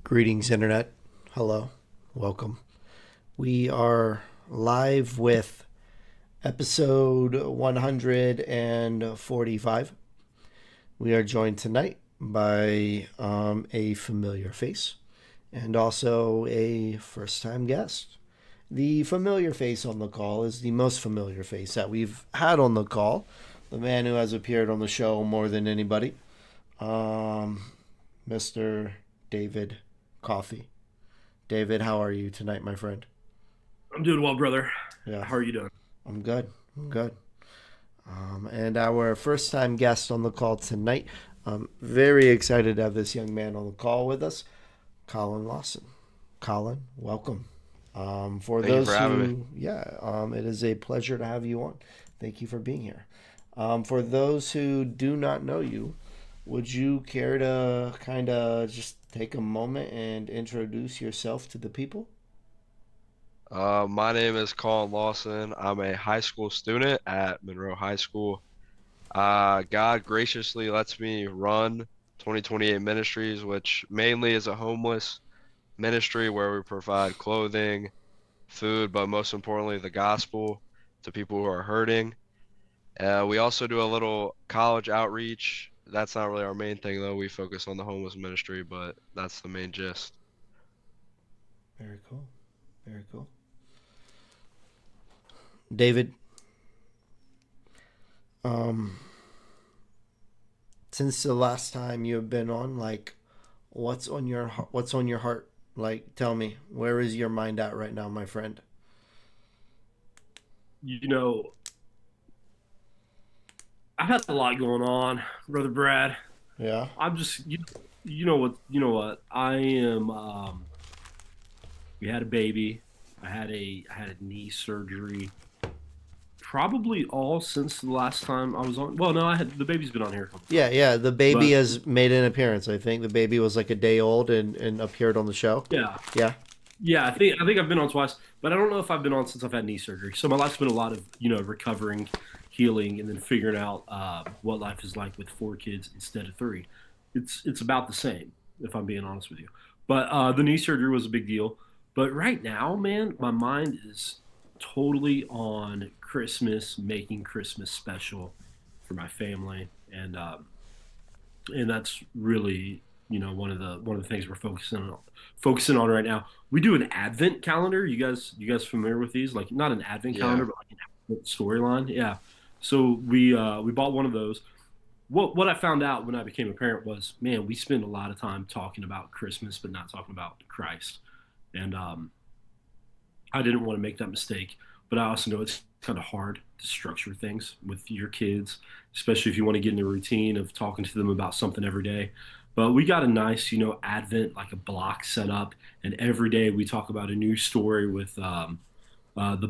Greetings, Internet. Hello. Welcome. We are live with episode 145. We are joined tonight by a familiar face and also a first time guest. The familiar face on the call is the most familiar face that we've had on the call, the man who has appeared on the show more than anybody, Mr. David Coffey. David, how are you tonight, my friend? I'm doing well, brother. Yeah, How are you doing? I'm good. I'm good. And our first time guest on the call tonight, I'm very excited to have this young man on the call with us, Colin Lawson. Colin, welcome. For Thank you for those having me. who, it is a pleasure to have you on. Thank you for being here. For those who do not know you, would you care to kind of just take a moment and introduce yourself to the people? My name is Colin Lawson. I'm a high school student at Monroe High School. God graciously lets me run 2028 Ministries, which mainly is a homeless ministry where we provide clothing, food, but most importantly, the gospel to people who are hurting. We also do a little college outreach. That's not really our main thing, though. We focus on the homeless ministry, but that's the main gist. Very cool. Very cool. David, um, since the last time you have been on, like, what's on your heart? Like, tell me, where is your mind at right now, my friend? You know, I've had a lot going on, brother Brad. Yeah. I'm just you know what? I am we had a baby. I had a knee surgery. Probably all since the last time I was on. Well, no, I had the baby's been on here a couple Yeah, times. yeah. The baby But has made an appearance. I think the baby was like a day old and appeared on the show. yeah, Yeah. yeah, I think I've been on twice, but I don't know if I've been on since I've had knee surgery. So my life's been a lot of recovering, healing, and then figuring out what life is like with four kids instead of three. It's about the same, if I'm being honest with you. But the knee surgery was a big deal. But right now, man, my mind is totally on Christmas, making Christmas special for my family, and that's really one of the things we're focusing on right now. We do an advent calendar. You guys familiar with these? Like not an advent Yeah. calendar, but like an advent storyline. Yeah. So we bought one of those. What I found out when I became a parent was, man, we spend a lot of time talking about Christmas, but not talking about Christ. And I didn't want to make that mistake, but I also know it's kind of hard to structure things with your kids, especially if you want to get in a routine of talking to them about something every day. But we got a nice, Advent, like a block set up, and every day we talk about a new story with the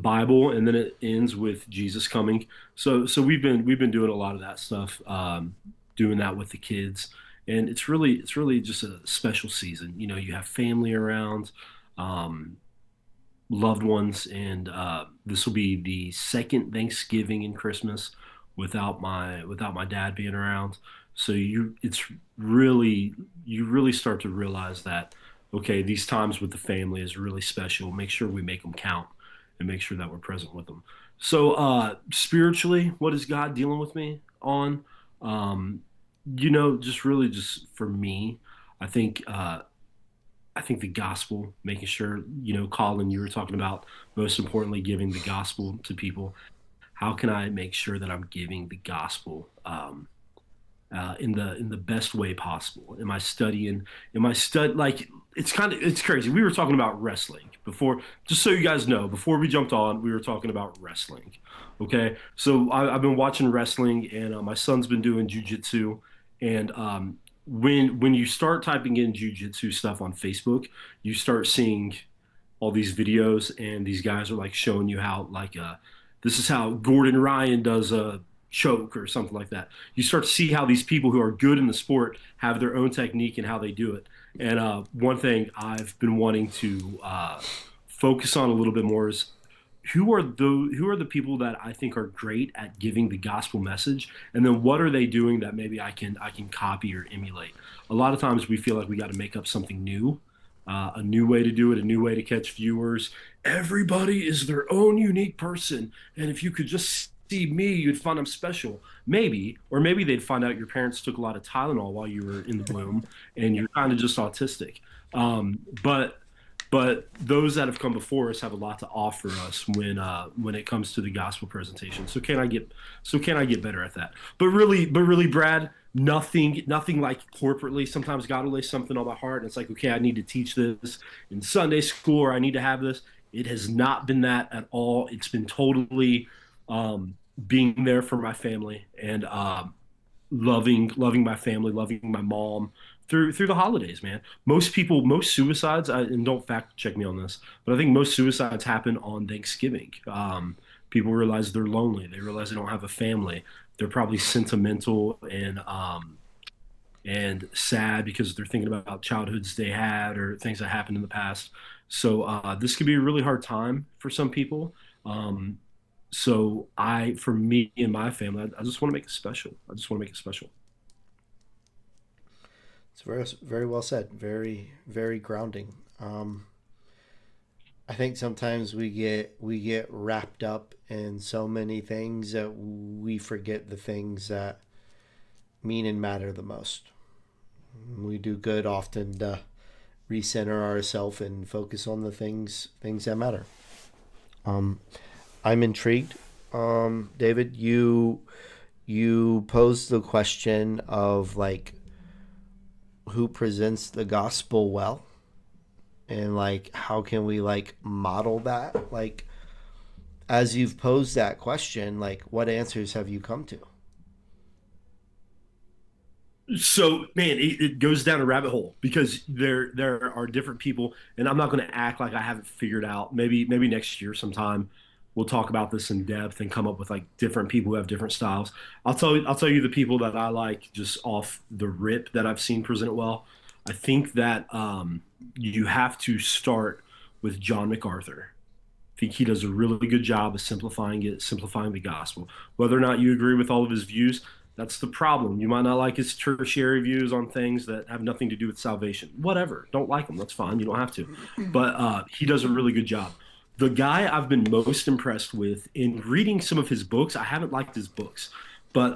Bible, and then it ends with Jesus coming. So we've been doing a lot of that stuff, doing that with the kids, and it's really just a special season. You have family around. Um, Loved ones, and this will be the second Thanksgiving and Christmas without my dad being around. So you really start to realize that, okay, these times with the family is really special. Make sure we make them count, and make sure that we're present with them. So spiritually, what is God dealing with me on? Um, just really just for me, I think. I think the gospel, making sure, Colin, you were talking about most importantly giving the gospel to people. How can I make sure that I'm giving the gospel in the best way possible? Am I studying? Am I stud like it's crazy. We were talking about wrestling before, just so you guys know. Before we jumped on, we were talking about wrestling. Okay, so I've been watching wrestling, and my son's been doing jujitsu, and when you start typing in jujitsu stuff on Facebook, you start seeing all these videos, and these guys are like showing you how, like, this is how Gordon Ryan does a choke or something like that. You start to see how these people who are good in the sport have their own technique and how they do it. And one thing I've been wanting to focus on a little bit more is who are the people that I think are great at giving the gospel message, and then what are they doing that maybe I can copy or emulate. A lot of times we feel like we got to make up something new, a new way to do it, a new way to catch viewers. Everybody is their own unique person, and if you could just see me, you'd find I'm special. Maybe, or maybe they'd find out your parents took a lot of Tylenol while you were in the womb, and you're kind of just autistic. But those that have come before us have a lot to offer us when it comes to the gospel presentation. So can I get better at that? But really, Brad, nothing like corporately. Sometimes God will lay something on my heart, and it's like, okay, I need to teach this in Sunday school, or I need to have this. It has not been that at all. It's been totally um, being there for my family and loving my family, loving my mom through the holidays, man. Most suicides, and don't fact check me on this, but I think most suicides happen on Thanksgiving. People realize they're lonely. They realize they don't have a family. They're probably sentimental and sad because they're thinking about childhoods they had or things that happened in the past. So this could be a really hard time for some people. Um, for me and my family, I just want to make it special. I just want to make it special. It's very well said. Very very grounding. I think sometimes we get wrapped up in so many things that we forget the things that mean and matter the most. We do good often to recenter ourselves and focus on the things that matter. Um, I'm intrigued. David, you posed the question of like who presents the gospel well, and like how can we like model that, like as you've posed that question, like what answers have you come to? So, man, it goes down a rabbit hole because there are different people, and I'm not going to act like I haven't figured out. Maybe next year sometime we'll talk about this in depth and come up with like different people who have different styles. I'll tell you the people that I like just off the rip that I've seen present it well. I think that you have to start with John MacArthur. I think he does a really good job of simplifying it, simplifying the gospel. Whether or not you agree with all of his views, that's the problem. You might not like his tertiary views on things that have nothing to do with salvation. Whatever. Don't like them. That's fine. You don't have to. But he does a really good job. The guy I've been most impressed with in reading some of his books, I haven't liked his books, but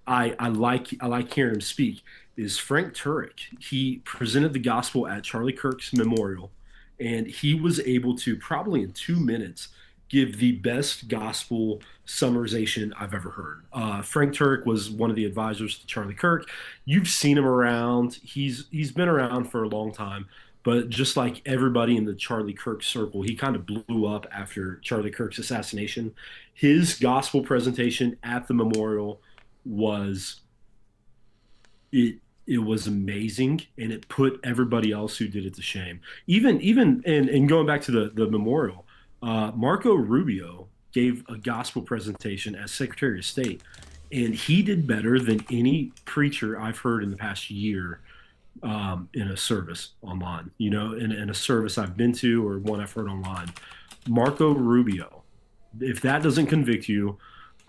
I like hearing him speak, is Frank Turek. He presented the gospel at Charlie Kirk's memorial, and he was able to probably in 2 minutes give the best gospel summarization I've ever heard. Frank Turek was one of the advisors to Charlie Kirk. You've seen him around. He's been around for a long time, but just like everybody in the Charlie Kirk circle, he kind of blew up after Charlie Kirk's assassination. His gospel presentation at the memorial was it it was amazing, and it put everybody else who did it to shame. Even and going back to the memorial, Marco Rubio gave a gospel presentation as Secretary of State, and he did better than any preacher I've heard in the past year in a service online. In a service I've been to or one I've heard online. Marco Rubio. If that doesn't convict you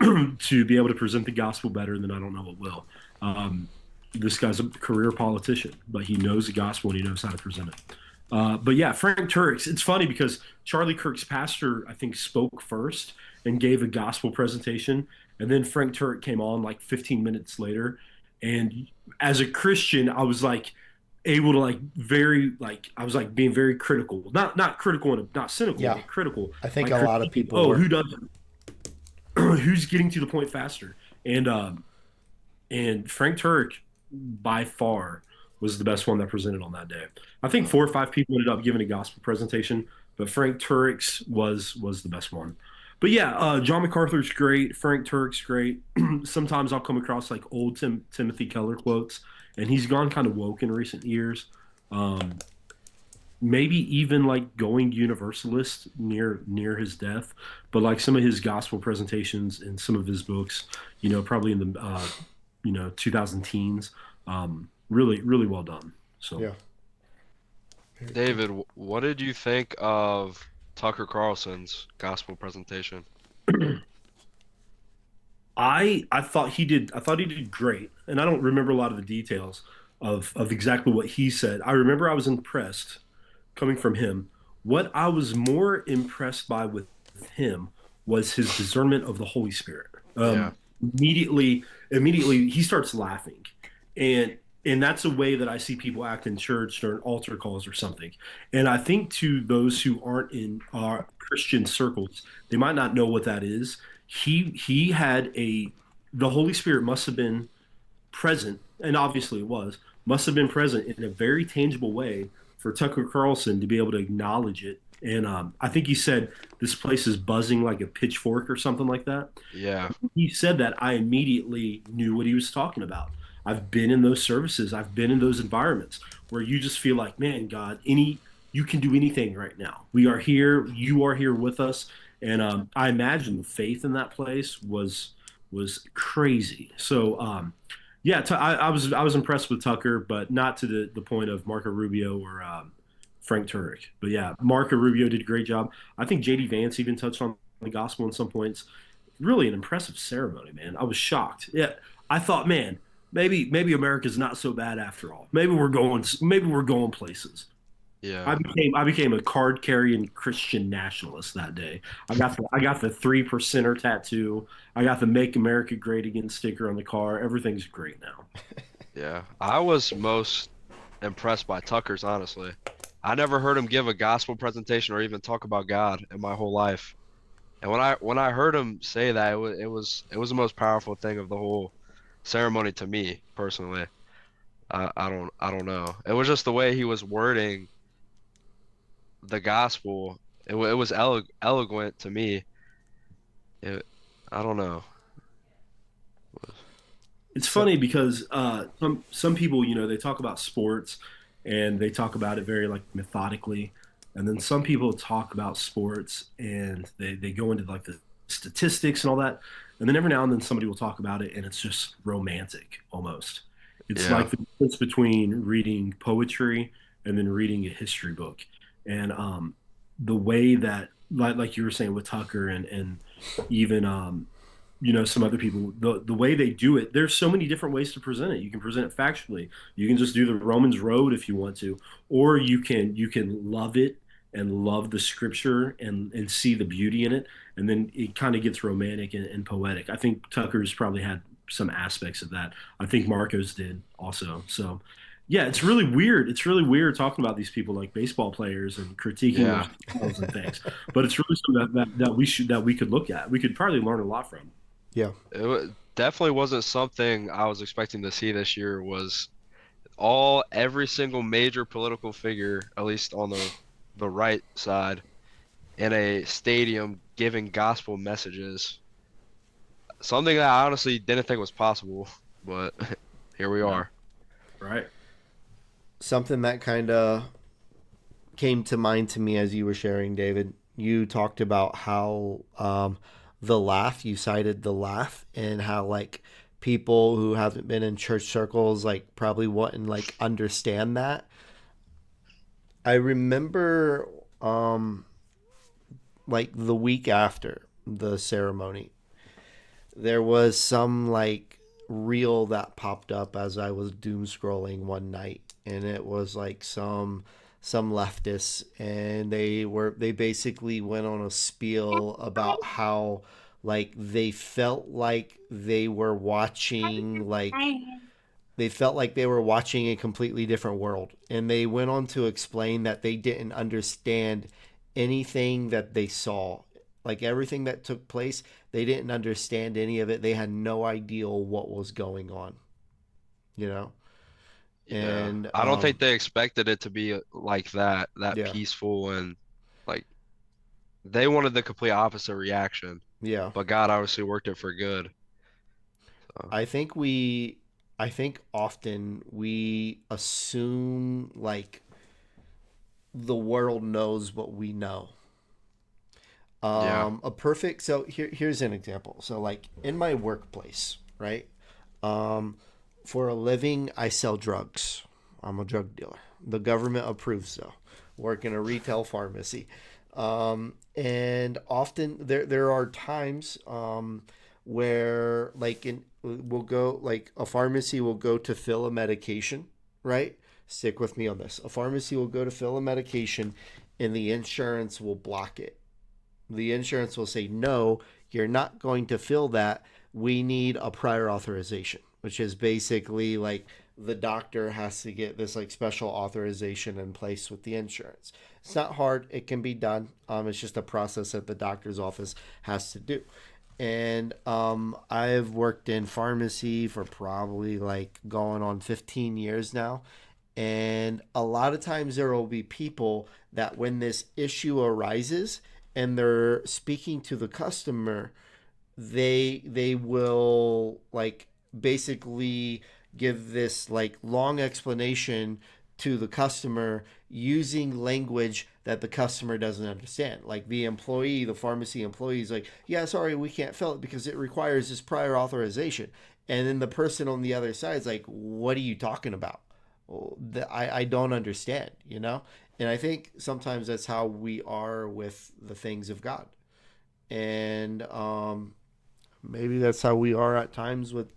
to be able to present the gospel better, then I don't know what will. Um, this guy's a career politician, but he knows the gospel and he knows how to present it. But yeah, Frank Turek. It's funny because Charlie Kirk's pastor, I think, spoke first and gave a gospel presentation, and then Frank Turek came on like 15 minutes later. And as a Christian, I was like able to like very like I was like being very critical, not critical and not cynical, Yeah, but critical, I think like a lot of critiquing, people oh, were. who does who's getting to the point faster, and Frank Turek by far was the best one that presented on that day. I think 4 or 5 people ended up giving a gospel presentation, but Frank Turek's was the best one. But yeah, John MacArthur's great. Frank Turek's great. Sometimes I'll come across like old Timothy Keller quotes, and he's gone kind of woke in recent years. Um, Maybe even like going universalist near his death, but like some of his gospel presentations in some of his books, probably in the 2000 teens, really well done. So Yeah, very cool. David, what did you think of Tucker Carlson's gospel presentation? I thought he did great, and I don't remember a lot of the details. of exactly what he said. I remember I was impressed coming from him. What I was more impressed by with him was his discernment of the Holy Spirit. Yeah. Immediately he starts laughing, and that's a way that I see people act in church during altar calls or something. And I think to those who aren't in our Christian circles, they might not know what that is. He had a the Holy Spirit must have been present, and obviously it was, must have been present in a very tangible way for Tucker Carlson to be able to acknowledge it. And I think he said this place is buzzing like a pitchfork or something like that. Yeah. He said that, I immediately knew what he was talking about. I've been in those services. I've been in those environments where you just feel like, man, God, you can do anything right now. We are here. You are here with us. And I imagine the faith in that place was crazy. So yeah, I was impressed with Tucker, but not to the point of Marco Rubio or Frank Turek. But yeah, Marco Rubio did a great job. I think JD Vance even touched on the gospel in some points. Really an impressive ceremony, man. I was shocked. Yeah, I thought, man, maybe America's not so bad after all. Maybe we're going places. Yeah. I became a card carrying Christian nationalist that day. I got the 3%er tattoo. I got the Make America Great Again sticker on the car. Everything's great now. Yeah. I was most impressed by Tucker's, honestly. I never heard him give a gospel presentation or even talk about God in my whole life. And when I heard him say that, it was the most powerful thing of the whole ceremony to me personally. I don't know. It was just the way he was wording the gospel. It was eloquent to me. It, I don't know. It's So funny because some people, they talk about sports and they talk about it very like methodically, and then some people talk about sports and they go into like the statistics and all that, and then every now and then somebody will talk about it and it's just romantic almost. It's Yeah. like the difference between reading poetry and then reading a history book, and the way that like you were saying with Tucker and even some other people, the way they do it, there's so many different ways to present it. You can present it factually. You can just do the Romans road if you want to, or you can love it and love the scripture and see the beauty in it, and then it kind of gets romantic and poetic. I think Tucker's probably had some aspects of that. I think Marcos did also. So yeah, it's really weird. It's really weird talking about these people like baseball players and critiquing their Yeah. styles and things. But it's really something that we could look at. We could probably learn a lot from. yeah, Definitely wasn't something I was expecting to see this year was every single major political figure, at least on the right side, in a stadium giving gospel messages. Something that I honestly didn't think was possible, but here we Yeah. are. Right. something that kind of came to mind to me as you were sharing, David. You talked about how the laugh, you cited the laugh, and how like people who haven't been in church circles like probably wouldn't like understand that. I remember like the week after the ceremony, there was some like reel that popped up as I was doom scrolling one night, and it was like some leftists, and they basically went on a spiel about how like they felt like they were watching a completely different world, and they went on to explain that they didn't understand anything that they saw, like everything that took place. They didn't understand any of it. They had no idea what was going on, you know. Yeah. And I don't think they expected it to be like that yeah, peaceful and like they wanted the complete opposite reaction. yeah. But God obviously worked it for good. So, I think we, I think often we assume like the world knows what we know. yeah. A perfect, so here's an example. So like in my workplace, right? Um, for a living, I sell drugs. I'm a drug dealer. The government approves so. Work in a retail pharmacy. And often there are times where like we'll go like a pharmacy will go to fill a medication, right? Stick with me on this. A pharmacy will go to fill a medication and the insurance will block it. The insurance will say, no, you're not going to fill that. We need a prior authorization, which is basically like the doctor has to get this like special authorization in place with the insurance. It's not hard. It can be done. It's just a process that the doctor's office has to do. And I've worked in pharmacy for probably like going on 15 years now. And a lot of times there will be people that when this issue arises and they're speaking to the customer, they will like basically give this like long explanation to the customer using language that the customer doesn't understand. Like the employee, the pharmacy employee is like, yeah, sorry, we can't fill it because it requires this prior authorization. And then the person on the other side is like, what are you talking about? Well, I don't understand, you know? And I think sometimes that's how we are with the things of God. And maybe that's how we are at times with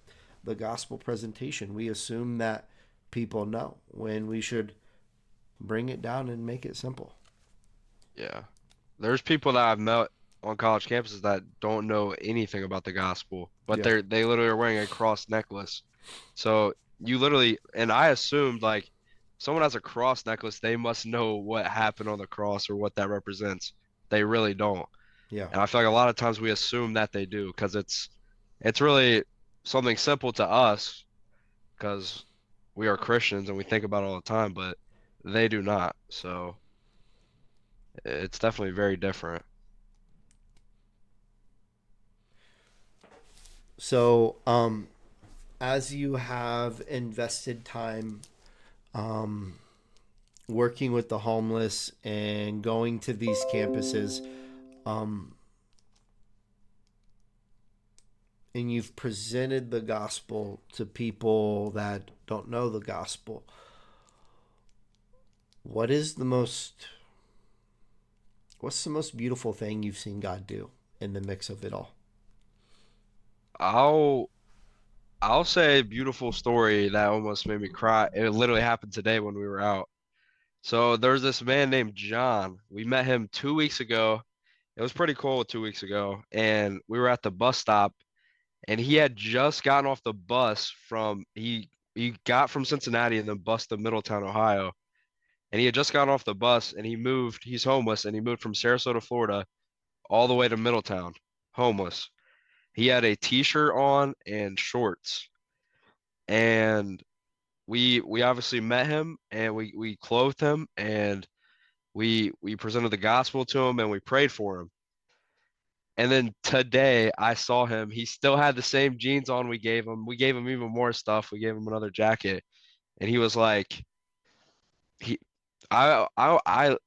the gospel presentation. We assume that people know when we should bring it down and make it simple. Yeah. There's people that I've met on college campuses that don't know anything about the gospel, but Yeah. they literally are wearing a cross necklace. So you literally, and I assumed like someone has a cross necklace, they must know what happened on the cross or what that represents. They really don't. Yeah. And I feel like a lot of times we assume that they do because it's really something simple to us because we are Christians and we think about it all the time, but they do not. So it's definitely very different. So, as you have invested time um, working with the homeless and going to these campuses, um, and you've presented the gospel to people that don't know the gospel, what is the most what's the most beautiful thing you've seen God do in the mix of it all? I'll I'll say a beautiful story that almost made me cry. It literally happened today when we were out. So there's this man named John. We met him 2 weeks ago. It was pretty cold 2 weeks ago, and we were at the bus stop, and he had just gotten off the bus from he got from Cincinnati and then bus to Middletown, Ohio. And he had just gotten off the bus and he moved, he's homeless, and he moved from Sarasota, Florida, all the way to Middletown, homeless. He had a t-shirt on and shorts. And we obviously met him and we clothed him and we presented the gospel to him and we prayed for him. And then today I saw him. He still had the same jeans on we gave him. We gave him even more stuff. We gave him another jacket. And he was like, he I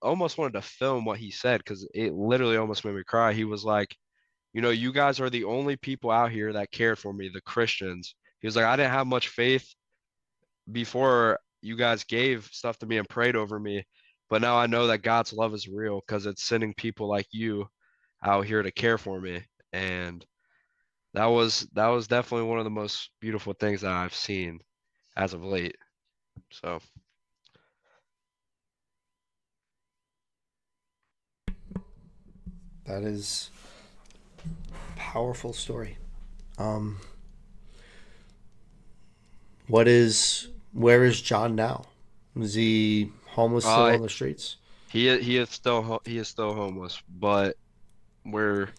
almost wanted to film what he said because it literally almost made me cry. He was like, you know, you guys are the only people out here that cared for me, the Christians. He was like, I didn't have much faith before you guys gave stuff to me and prayed over me, but now I know that God's love is real because it's sending people like you out here to care for me. And that was definitely one of the most beautiful things that I've seen as of late. So That is a powerful story. Um, where is John now? Is he homeless still uh on the streets? he is still homeless, but we're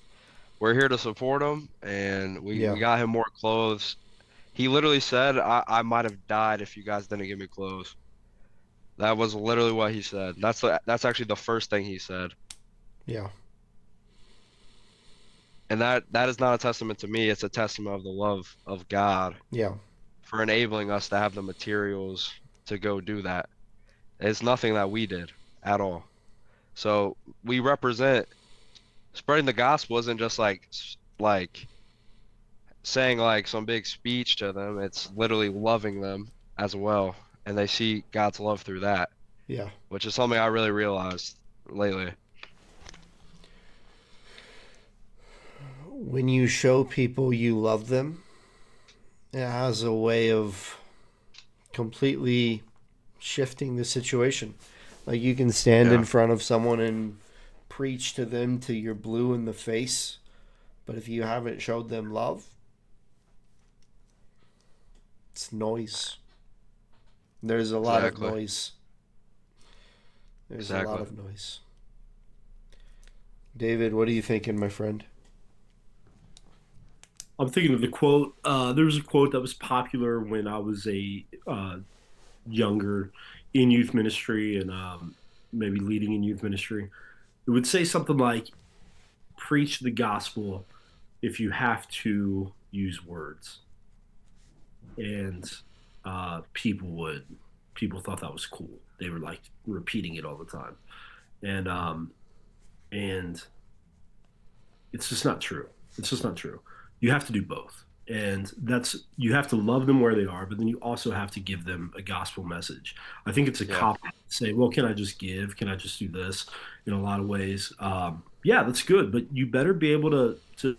we're here to support him and we Yeah. got him more clothes. He literally said I might have died if you guys didn't give me clothes. That was literally what he said. That's actually the first thing he said. Yeah. And that is not a testament to me, it's a testament of the love of God Yeah. for enabling us to have the materials to go do that. It's nothing that we did at all. So we represent spreading the gospel isn't just like saying like some big speech to them. It's literally loving them as well. And they see God's love through that, Yeah. which is something I really realized lately. When you show people you love them, it has a way of completely shifting the situation. Like you can stand in Yeah, front of someone and preach to them till you're blue in the face, but if you haven't showed them love, it's noise. There's a lot of exactly. noise. There's a lot Exactly. of noise. David, what are you thinking, my friend? I'm thinking of the quote. There was a quote that was popular when I was a younger in youth ministry and maybe leading in youth ministry. It would say something like, "Preach the gospel if you have to use words." And people thought that was cool. They were like repeating it all the time, and and it's just not true. It's just not true. You have to do both. And that's you have to love them where they are, but then you also have to give them a gospel message. I think it's a Yeah. cop out to say, well, can I just give? Can I just do this? In a lot of ways, yeah, that's good, but you better be able to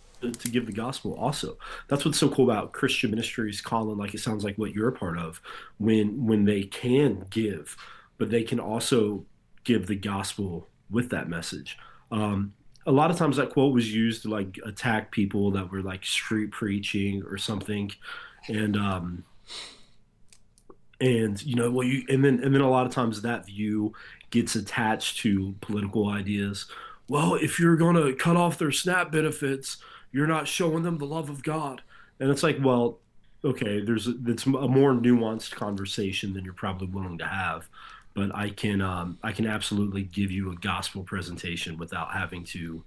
give the gospel also. That's what's so cool about Christian ministries, Colin. Like it sounds like what you're a part of, when they can give, but they can also give the gospel with that message. A lot of times that quote was used to like attack people that were like street preaching or something, and well, you and then a lot of times that view gets attached to political ideas. Well, if you're going to cut off their SNAP benefits, you're not showing them the love of God. And it's like, well, okay, it's a more nuanced conversation than you're probably willing to have. But I can absolutely give you a gospel presentation without having to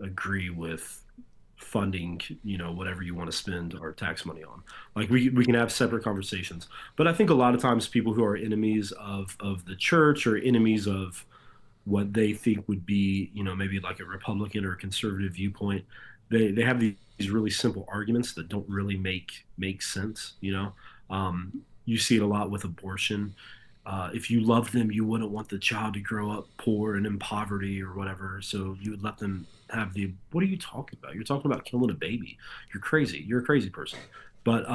agree with funding, whatever you want to spend our tax money on. Like we can have separate conversations. But I think a lot of times people who are enemies of the church or enemies of what they think would be, maybe like a Republican or conservative viewpoint, they have these really simple arguments that don't really make sense. You see it a lot with abortion. If you loved them, you wouldn't want the child to grow up poor and in poverty or whatever. So you would let them have the. What are you talking about? You're talking about killing a baby. You're crazy. You're a crazy person. But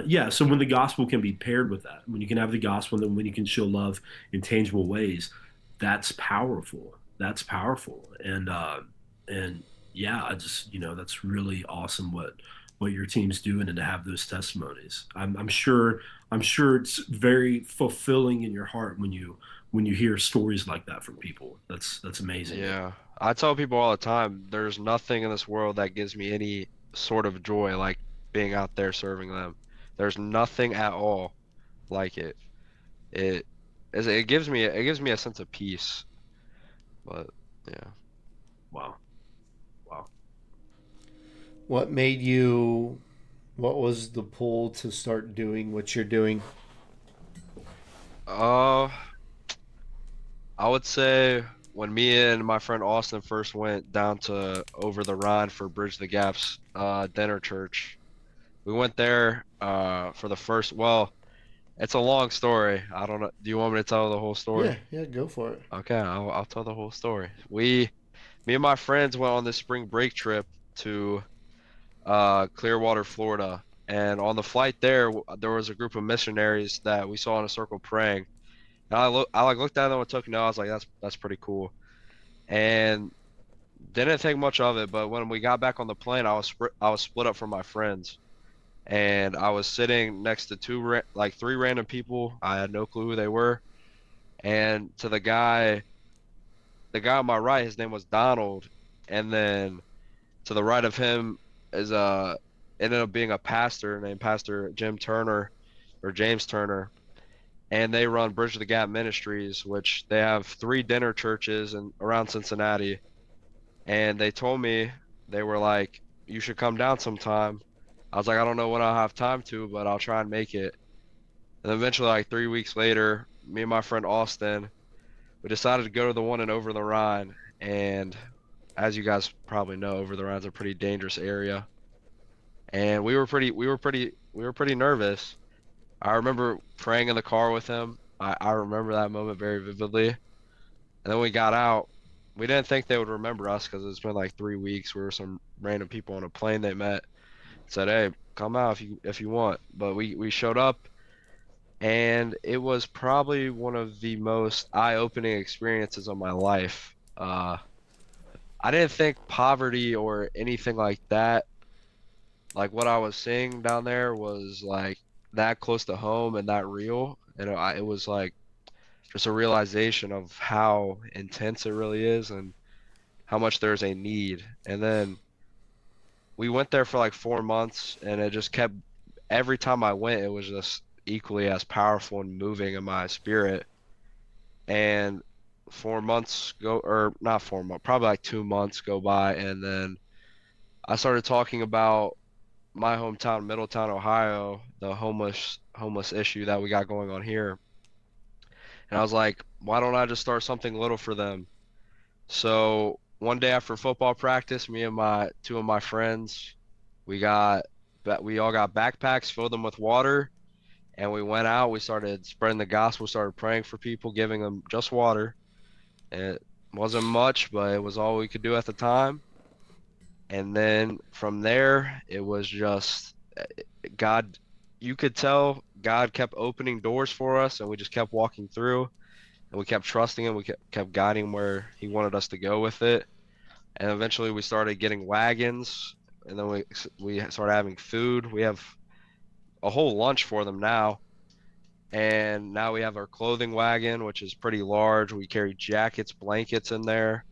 yeah. So when the gospel can be paired with that, when you can have the gospel, and then when you can show love in tangible ways, that's powerful. That's powerful. And yeah, I just that's really awesome what your team's doing and to have those testimonies. I'm sure it's very fulfilling in your heart when you hear stories like that from people. That's amazing. Yeah. I tell people all the time, there's nothing in this world that gives me any sort of joy like being out there serving them. There's nothing at all like it. It it gives me a sense of peace. But yeah. Wow. Wow. What made you, what was the pull to start doing what you're doing? Uh, I would say when me and my friend Austin first went down to over the Rhine for Bridge the Gaps dinner church, we went there for the first, well, it's a long story. I don't know. Do you want me to tell the whole story? Yeah, yeah, go for it. Okay, I'll tell the whole story. Me and my friends went on this spring break trip to Clearwater, Florida, and on the flight there, there was a group of missionaries that we saw in a circle praying. And I like looked at them and took note. I was like, that's pretty cool. And didn't think much of it, but when we got back on the plane, I was split up from my friends, and I was sitting next to like three random people. I had no clue who they were, and to the guy on my right, his name was Donald, and then to the right of him is ended up being a pastor named Pastor Jim Turner or James Turner, and they run Bridge of the Gap Ministries, which they have three dinner churches and around Cincinnati. And they told me, they were like, you should come down sometime. I was like, I don't know when I'll have time to, but I'll try and make it. And eventually, like 3 weeks later, me and my friend Austin, we decided to go to the one in Over the Rhine. And as you guys probably know, Over the Rhine's a pretty dangerous area. And we were pretty nervous. I remember praying in the car with him. I remember that moment very vividly. And then we got out. We didn't think they would remember us because it's been like 3 weeks. We were some random people on a plane they met. Said, "Hey, come out if you want." But we showed up and it was probably one of the most eye-opening experiences of my life. I didn't think poverty or anything like that, like what I was seeing down there was like that close to home and that real. And it was like just a realization of how intense it really is and how much there's a need. And then we went there for like 4 months, and it just kept, every time I went, it was just equally as powerful and moving in my spirit. And 4 months go, or not 4 months, probably like 2 months go by, and then I started talking about my hometown, Middletown, Ohio, the homeless issue that we got going on here. And I was like, why don't I just start something little for them? So one day after football practice, me and my two of my friends, we got we all got backpacks, filled them with water, and we went out. We started spreading the gospel, started praying for people, giving them just water. And it wasn't much, but it was all we could do at the time. And then from there, it was just God, you could tell God kept opening doors for us, and we just kept walking through, and we kept trusting Him. We kept guiding where He wanted us to go with it. And eventually we started getting wagons, and then we started having food. We have a whole lunch for them now. And now we have our clothing wagon, which is pretty large. We carry jackets, blankets in there.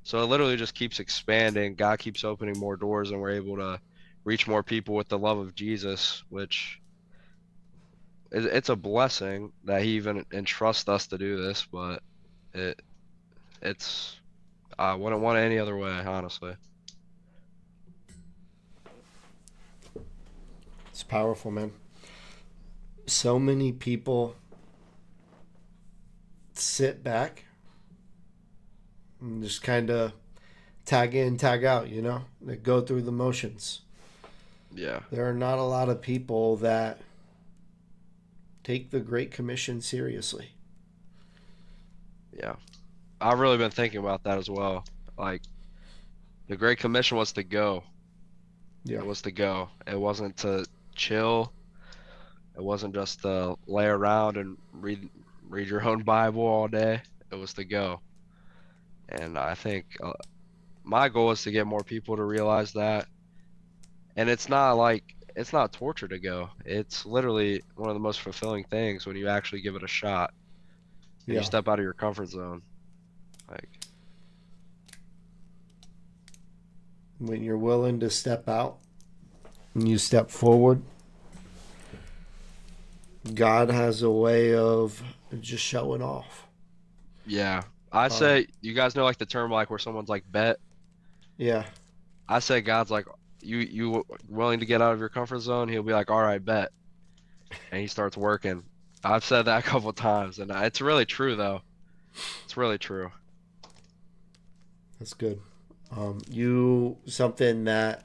So it literally just keeps expanding. God keeps opening more doors, and we're able to reach more people with the love of Jesus, which it's a blessing that He even entrusts us to do this. But it it's I wouldn't want it any other way, honestly. It's powerful, man. So many people sit back and just kind of tag in, tag out, you know? They go through the motions. Yeah, There are not a lot of people that take the Great Commission seriously. yeah. I've really been thinking about that as well. Like the Great Commission was to go. Yeah. It was to go. It wasn't to chill. It wasn't just to lay around and read your own Bible all day. It was to go. And I think my goal is to get more people to realize that. And it's not torture to go. It's literally one of the most fulfilling things when you actually give it a shot and you Yeah. step out of your comfort zone. Like, When you're willing to step out and you step forward, God has a way of just showing off. yeah. I Um, say you guys know like the term like where someone's like bet. yeah. I say God's like you willing to get out of your comfort zone, he'll be like, "All right, bet." And he starts working. I've said that a couple times, and it's really true though. It's really true. That's good. You something that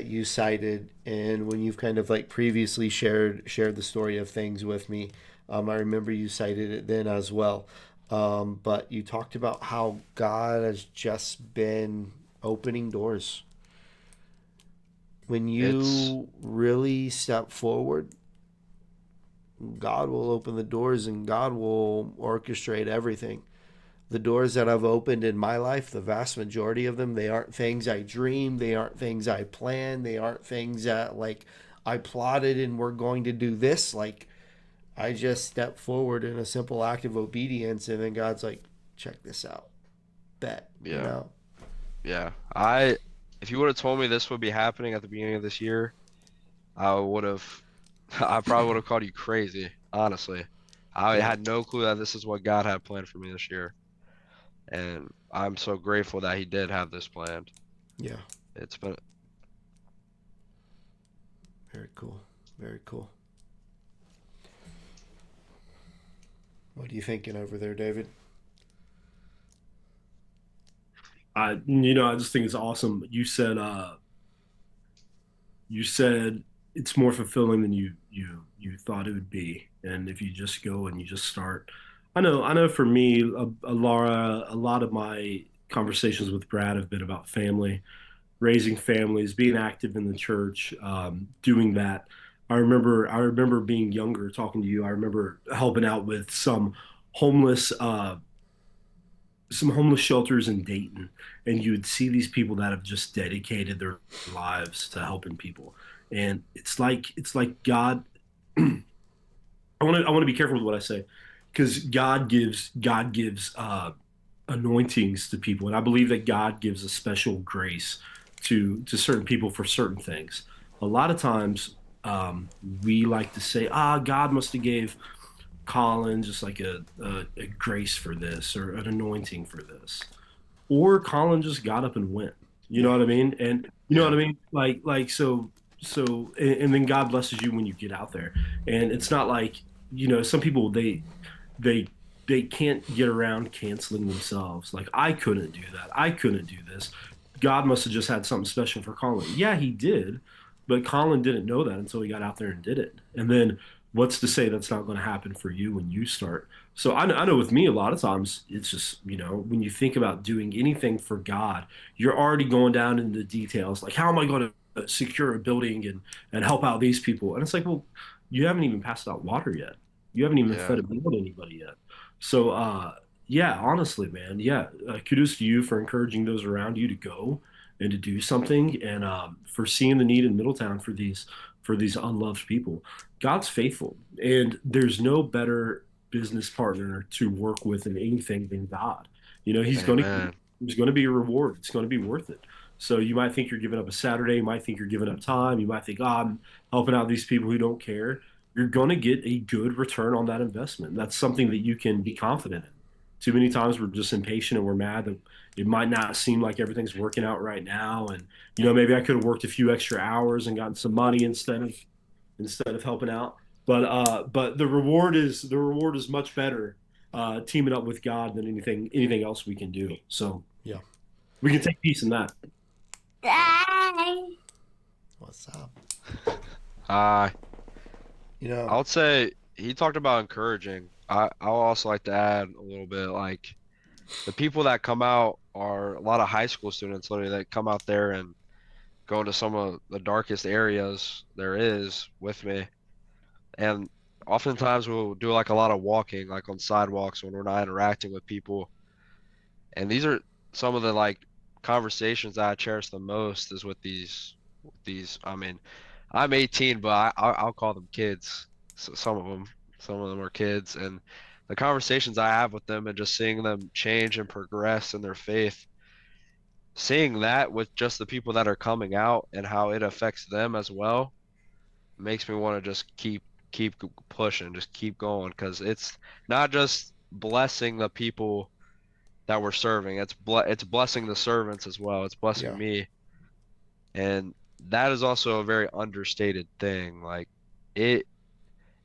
you cited, and when you've kind of like previously shared the story of things with me, I remember you cited it then as well. But you talked about how God has just been opening doors. When It's you really step forward, God will open the doors and God will orchestrate everything. The doors that I've opened in my life, the vast majority of them, they aren't things I dreamed, they aren't things I planned, they aren't things that like I plotted and we're going to do this. Like I just step forward in a simple act of obedience, and then God's like, check this out. Bet, you yeah, know? yeah. I if you would have told me this would be happening at the beginning of this year, I would have I probably would have called you crazy, honestly. I Yeah. had no clue that this is what God had planned for me this year. And I'm so grateful that he did have this planned. Yeah. It's been Very cool. Very cool. What are you thinking over there, David? I just think it's awesome. You said it's more fulfilling than you thought it would be, and if you just go and you just start. I know. For me, a lot of my conversations with Brad have been about family, raising families, being active in the church, doing that. I remember being younger, talking to you. I remember helping out with homeless some homeless shelters in Dayton, and you would see these people that have just dedicated their lives to helping people. And it's like God. I want to be careful with what I say, because God gives anointings to people, and I believe that God gives a special grace to certain people for certain things. A lot of times, we like to say, God must have gave Colin just like a grace for this, or an anointing for this, or Colin just got up and went. You know Yeah. what I mean? And you know what Yeah. I mean? And then God blesses you when you get out there. And it's not like, some people, they they can't get around canceling themselves. Like, I couldn't do that. I couldn't do this. God must have just had something special for Colin. Yeah, he did, but Colin didn't know that until he got out there and did it. And then what's to say that's not going to happen for you when you start? So I know with me, a lot of times it's just, when you think about doing anything for God, you're already going down into the details. Like, how am I going to secure a building and help out these people? And it's like, well, you haven't even passed out water yet. You haven't even Yeah. fed a meal to anybody yet. So, yeah, honestly, man, yeah, kudos to you for encouraging those around you to go and to do something, and for seeing the need in Middletown for these unloved people. God's faithful, and there's no better business partner to work with in anything than God. Amen. He's going to be a reward. It's going to be worth it. So you might think you're giving up a Saturday, you might think you're giving up time, you might think, I'm helping out these people who don't care. You're going to get a good return on that investment. That's something that you can be confident in. Too many times we're just impatient and we're mad that it might not seem like everything's working out right now. And, maybe I could have worked a few extra hours and gotten some money instead of helping out. But the reward is much better teaming up with God than anything else we can do. So Yeah. we can take peace in that. What's up? Uh, You know, I would say he talked about encouraging. I'll also like to add a little bit, like the people that come out are a lot of high school students literally that come out there and go into some of the darkest areas there is with me. And oftentimes we'll do like a lot of walking, like on sidewalks when we're not interacting with people. And these are some of the like conversations that I cherish the most is with these. I mean, I'm 18, but I'll call them kids. So some of them are kids, and the conversations I have with them and just seeing them change and progress in their faith, seeing that with just the people that are coming out and how it affects them as well, makes me want to just keep pushing, just keep going, because it's not just blessing the people that we're serving. It's blessing the servants as well. It's blessing yeah, me, and that is also a very understated thing. Like it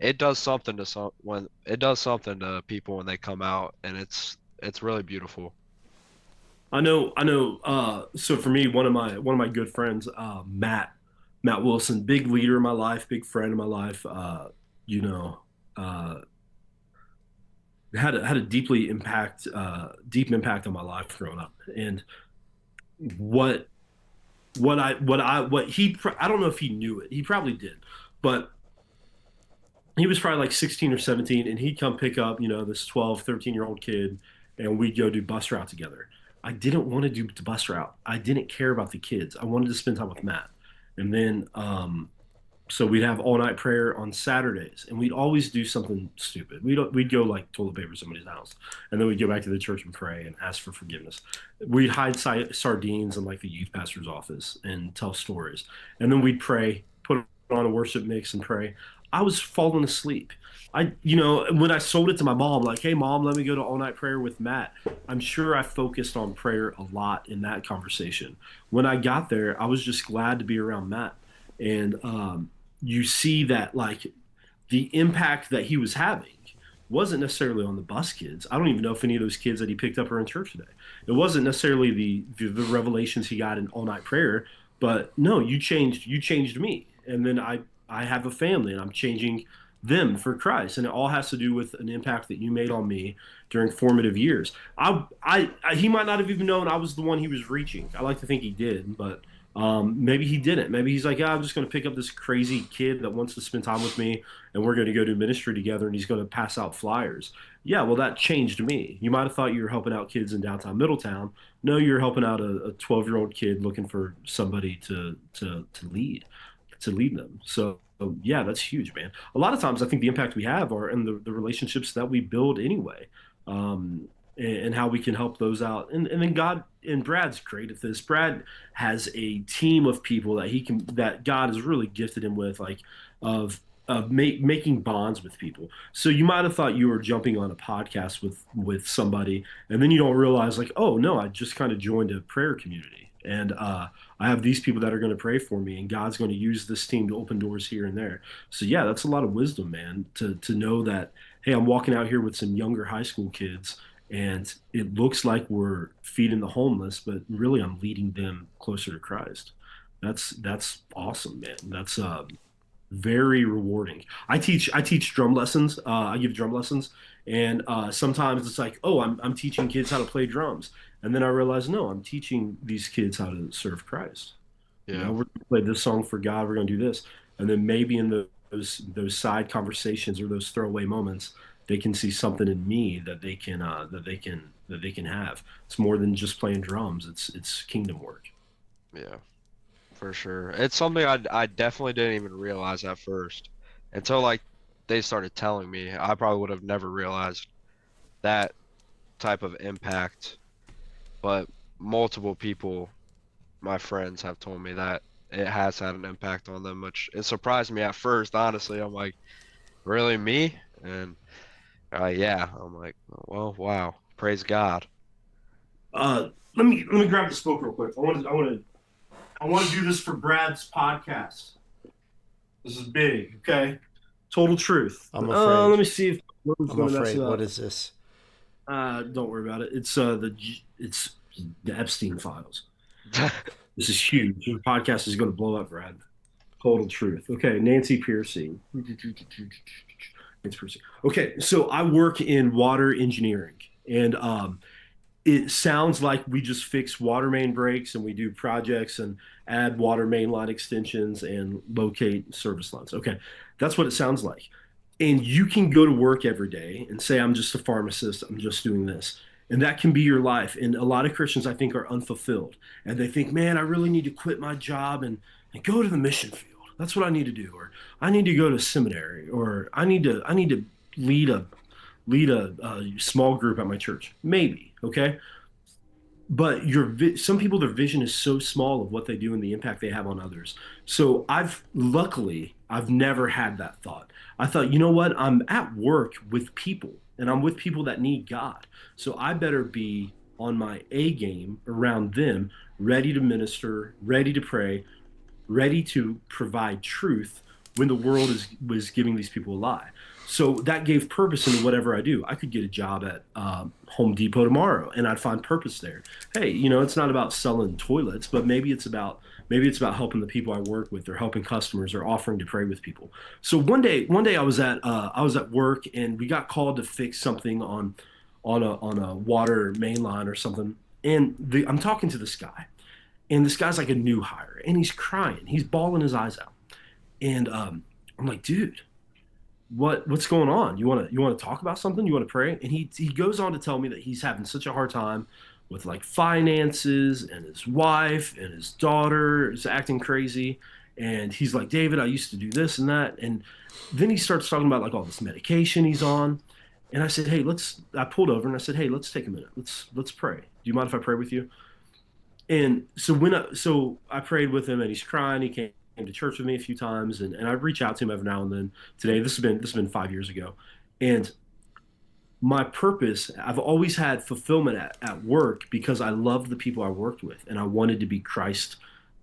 it does something to some when it does something to people when they come out, and it's really beautiful. I know. So for me, one of my good friends, Matt Wilson, big leader in my life, big friend in my life. You know, uh, had a deep impact on my life growing up. And what what he I don't know if he knew it. He probably did, but he was probably like 16 or 17, and he'd come pick up, this 12, 13-year-old kid, and we'd go do bus route together. I didn't want to do the bus route. I didn't care about the kids. I wanted to spend time with Matt. And then, so we'd have all night prayer on Saturdays, and we'd always do something stupid. We'd go like toilet paper somebody's house, and then we'd go back to the church and pray and ask for forgiveness. We'd hide sardines in like the youth pastor's office and tell stories, and then we'd pray, put on a worship mix and pray. I was falling asleep. When I sold it to my mom, like, hey, mom, let me go to all night prayer with Matt. I'm sure I focused on prayer a lot in that conversation. When I got there, I was just glad to be around Matt. And you see that, like, the impact that he was having wasn't necessarily on the bus kids. I don't even know if any of those kids that he picked up are in church today. It wasn't necessarily the revelations he got in all night prayer, but no, you changed me, and then I have a family, and I'm changing them for Christ, and it all has to do with an impact that you made on me during formative years. He might not have even known I was the one he was reaching. I like to think he did, but Maybe he didn't. Maybe he's like, I'm just going to pick up this crazy kid that wants to spend time with me, and we're going to go do ministry together, and he's going to pass out flyers. Yeah, well, that changed me. You might have thought you were helping out kids in downtown Middletown. No, you're helping out a 12-year-old kid looking for somebody to lead them. So yeah, that's huge, man. A lot of times, I think the impact we have are in the relationships that we build anyway. And how we can help those out. And then God and Brad's great at this. Brad has a team of people that God has really gifted him with, like of making bonds with people. So you might have thought you were jumping on a podcast with somebody, and then you don't realize like, oh no, I just kind of joined a prayer community, and I have these people that are going to pray for me, and God's going to use this team to open doors here and there. So yeah, that's a lot of wisdom, man, to know that hey, I'm walking out here with some younger high school kids and it looks like we're feeding the homeless, but really I'm leading them closer to Christ. That's awesome, man. That's very rewarding. I teach drum lessons. I give drum lessons, and sometimes it's like, oh, I'm teaching kids how to play drums, and then I realize, no, I'm teaching these kids how to serve Christ. You know, Yeah. we're gonna play this song for God. We're gonna do this, and then maybe in those side conversations or those throwaway moments, they can see something in me that they can have. It's more than just playing drums. It's kingdom work. Yeah. For sure. It's something I definitely didn't even realize at first until like they started telling me. I probably would have never realized that type of impact, but multiple people, my friends, have told me that it has had an impact on them, which it surprised me at first, honestly. I'm like, really me? And yeah, I'm like, well, wow, praise God. Let me grab the spoke real quick. I want to do this for Brad's podcast. This is big, okay? Total truth. I'm afraid. Let me see if I'm I'm going to mess afraid. it What up. is this? Don't worry about it. It's the Epstein files. This is huge. Your podcast is going to blow up, Brad. Total truth. Okay, Nancy Piercy. Nancy Piercy. Okay, so I work in water engineering, and it sounds like we just fix water main breaks and we do projects and add water main line extensions and locate service lines. Okay, that's what it sounds like. And you can go to work every day and say, I'm just a pharmacist, I'm just doing this. And that can be your life. And a lot of Christians, I think, are unfulfilled. And they think, man, I really need to quit my job and go to the mission field. That's what I need to do. Or I need to go to seminary. Or I need to lead a small group at my church. Maybe. Okay, but some people, their vision is so small of what they do and the impact they have on others. So I've never had that thought. I thought, you know what, I'm at work with people and I'm with people that need God, so I better be on my A game around them, ready to minister, ready to pray, ready to provide truth when the world is was giving these people a lie. So that gave purpose into whatever I do. I could get a job at Home Depot tomorrow, and I'd find purpose there. Hey, it's not about selling toilets, but maybe it's about helping the people I work with, or helping customers, or offering to pray with people. So one day I was at work, and we got called to fix something on a water main line or something. And I'm talking to this guy, and this guy's like a new hire, and he's crying, he's bawling his eyes out, and I'm like, dude, what's going on? You want to talk about something? You want to pray? And he goes on to tell me that he's having such a hard time with like finances, and his wife and his daughter is acting crazy. And he's like, David, I used to do this and that. And then he starts talking about like all this medication he's on. And I said, hey, I pulled over and I said, hey, let's take a minute. Let's pray. Do you mind if I pray with you? And so I prayed with him, and he's crying. He came to church with me a few times, and I reach out to him every now and then. Today, this has been 5 years ago, and my purpose, I've always had fulfillment at work because I loved the people I worked with, and I wanted to be Christ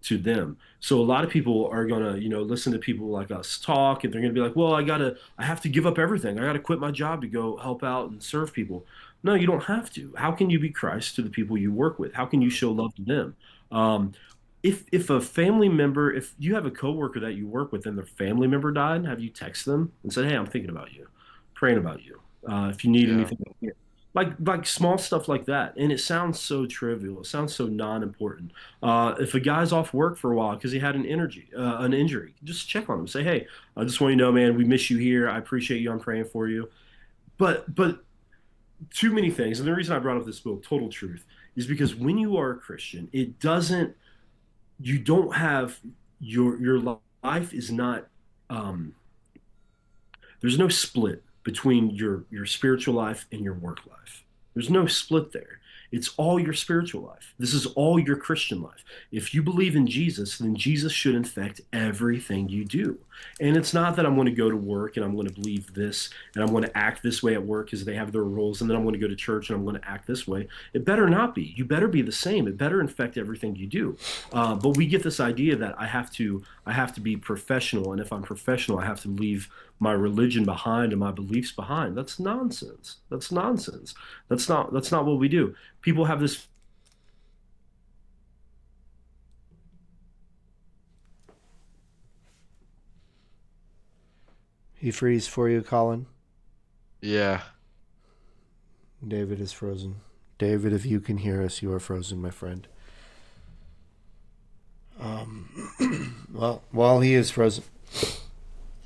to them. So a lot of people are gonna, listen to people like us talk, and they're gonna be like, well, I have to give up everything. I gotta quit my job to go help out and serve people. No, you don't have to. How can you be Christ to the people you work with? How can you show love to them? Um, if a family member, if you have a coworker that you work with and their family member died, have you text them and said, hey, I'm thinking about you, praying about you. If you need Yeah. anything here. like small stuff like that, and it sounds so trivial. It sounds so non-important. If a guy's off work for a while because he had an injury, just check on him. Say, hey, I just want you to know, man, we miss you here. I appreciate you. I'm praying for you. But too many things, and the reason I brought up this book, Total Truth, is because when you are a Christian, it doesn't. You don't have your life is not. Um, there's no split between your spiritual life and your work life. There's no split there. It's all your spiritual life. This is all your Christian life. If you believe in Jesus, then Jesus should infect everything you do. And it's not that I'm going to go to work and I'm going to believe this and I'm going to act this way at work because they have their rules, and then I'm going to go to church and I'm going to act this way. It better not be. You better be the same. It better infect everything you do. But we get this idea that I have to be professional, and if I'm professional, I have to leave my religion behind and my beliefs behind. That's nonsense. That's nonsense. That's not what we do. People have this. He freeze for you, Colin? Yeah. David is frozen. David, if you can hear us, you are frozen, my friend. Well, while he is frozen,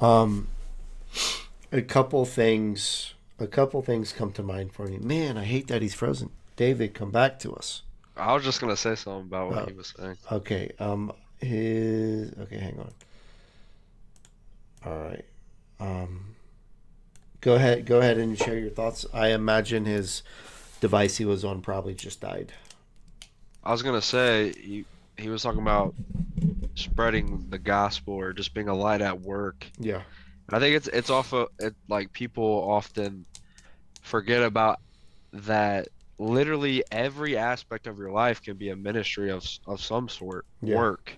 um, a couple things come to mind for me. Man, I hate that he's frozen. David, come back to us. I was just gonna say something about what Uh, he was saying. okay. Okay. Hang on. All right. Um, Go ahead. Go ahead and share your thoughts. I imagine his device he was on probably just died. I was gonna say he was talking about spreading the gospel or just being a light at work. Yeah. I think it's off of it like people often forget about that literally every aspect of your life can be a ministry of some sort. Yeah. Work,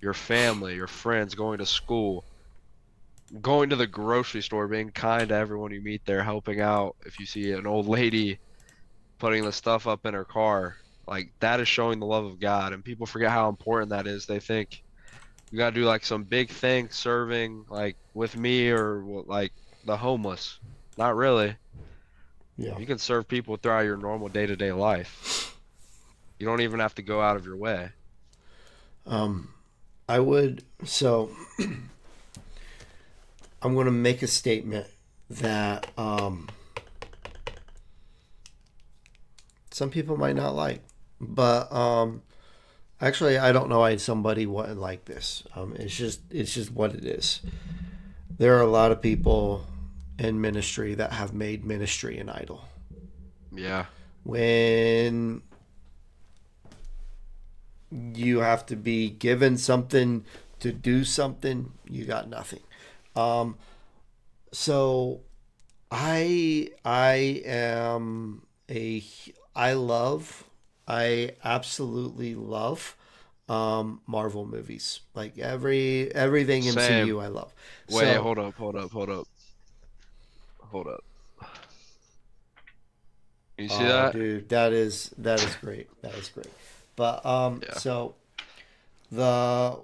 your family, your friends, going to school, going to the grocery store, being kind to everyone you meet there, helping out if you see an old lady putting the stuff up in her car. Like that is showing the love of God, and people forget how important that is. They think you gotta do like some big thing serving like with me or like the homeless. Not really. Yeah. You can serve people throughout your normal day-to-day life. You don't even have to go out of your way. Um, I would. So I'm going to make a statement that some people might not like, but actually, I don't know why somebody wouldn't like this. It's just what it is. There are a lot of people in ministry that have made ministry an idol. Yeah. When you have to be given something to do something, you got nothing. Um, so I am a I love I absolutely love Marvel movies. Like everything Same. MCU I love. Wait, So hold up. You see oh that? dude, that is great. That is great. But Yeah. so the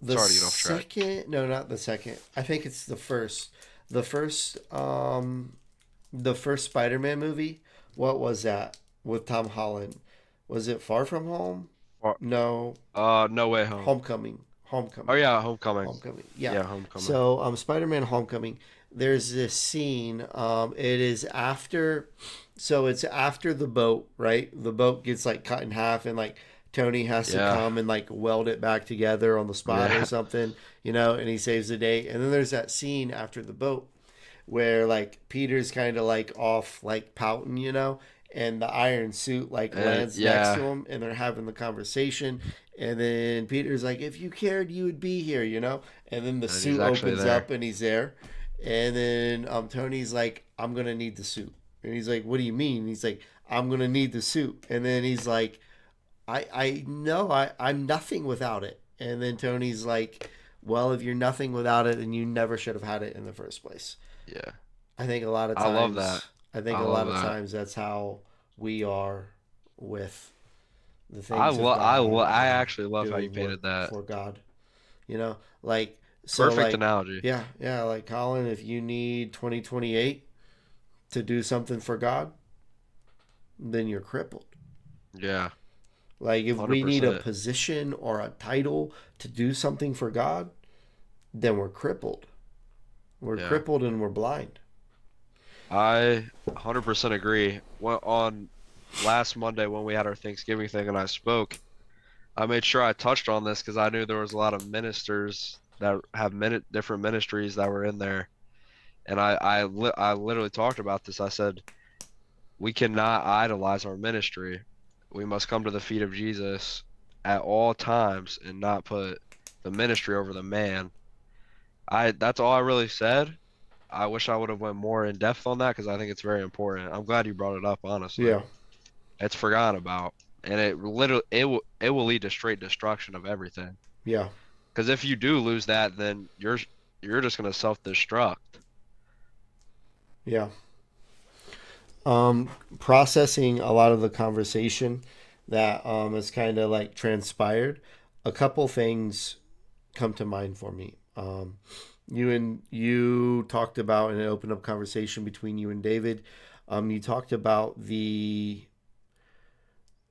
the Sorry to get off track. second, no, not the second. I think it's the first the first Spider-Man movie. What was that with Tom Holland? Was it Far From Home? Or- No, No Way Home. Homecoming. Oh Homecoming. yeah, Homecoming. Homecoming. Yeah. Yeah, Homecoming. So Spider-Man Homecoming, there's this scene. It is after, so it's after the boat, right? The boat gets like cut in half, and like Tony has to Yeah. come and like weld it back together on the spot or Yeah. something, and he saves the day. And then there's that scene after the boat where like Peter's kind of like off, like pouting, and the iron suit like And lands next to yeah. him, and they're having the conversation. And then Peter's like, if you cared, you would be here, And then the And he's suit actually opens there. up and he's there. And then Tony's like, I'm going to need the suit. And he's like, what do you mean? And he's like, I'm going to need the suit. And then he's like, I know I'm nothing without it. And then Tony's like, well, if you're nothing without it, then you never should have had it in the first place. Yeah. I think a lot of I love that. times, I think I a love lot of that. times that's how we are with the things of I God, actually love how you doing work painted that. for God. Like so, Perfect like analogy. yeah, like Colin, if you need 2028 to do something for God, then you're crippled. Yeah. Like if we need a 100%. position or a title to do something for God, then we're crippled. We're Yeah. crippled and we're blind. I 100% agree. On last Monday when we had our Thanksgiving thing and I spoke, I made sure I touched on this because I knew there was a lot of ministers that have different ministries that were in there. And I literally talked about this. I said, we cannot idolize our ministry. We must come to the feet of Jesus at all times and not put the ministry over the man. That's all I really said. I wish I would have went more in depth on that because I think it's very important. I'm glad you brought it up, honestly. Yeah. It's forgotten about, and it will lead to straight destruction of everything. Yeah. Because if you do lose that, then you're just gonna self-destruct. Yeah. Processing a lot of the conversation that has kind of like transpired, a couple things come to mind for me. You talked about in an open up conversation between you and David. You talked about the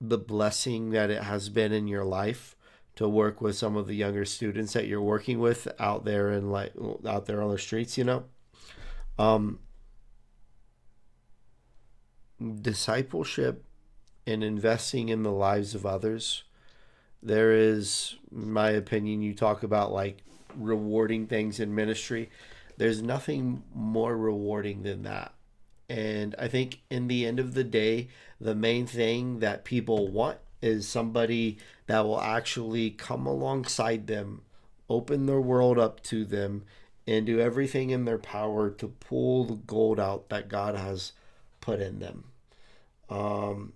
blessing that it has been in your life to work with some of the younger students that you're working with out there and like out there on the streets. Um, Discipleship and investing in the lives of others. There is, in my opinion, you talk about like rewarding things in ministry. There's nothing more rewarding than that. And I think in the end of the day, the main thing that people want is somebody that will actually come alongside them, open their world up to them, and do everything in their power to pull the gold out that God has put in them.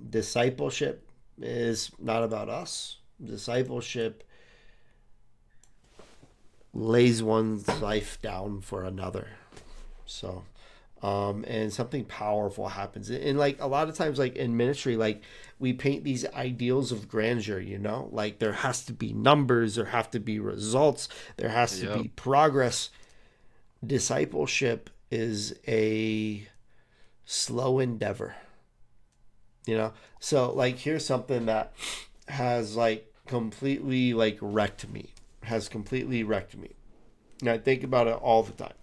Discipleship is not about us. Discipleship lays one's life down for another. So, and something powerful happens. And like a lot of times, like in ministry, like we paint these ideals of grandeur, like there has to be numbers, there have to be results, there has to Yep. be progress. Discipleship is a slow endeavor. So like here's something that has like completely like wrecked me, has completely wrecked me, and I think about it all the time.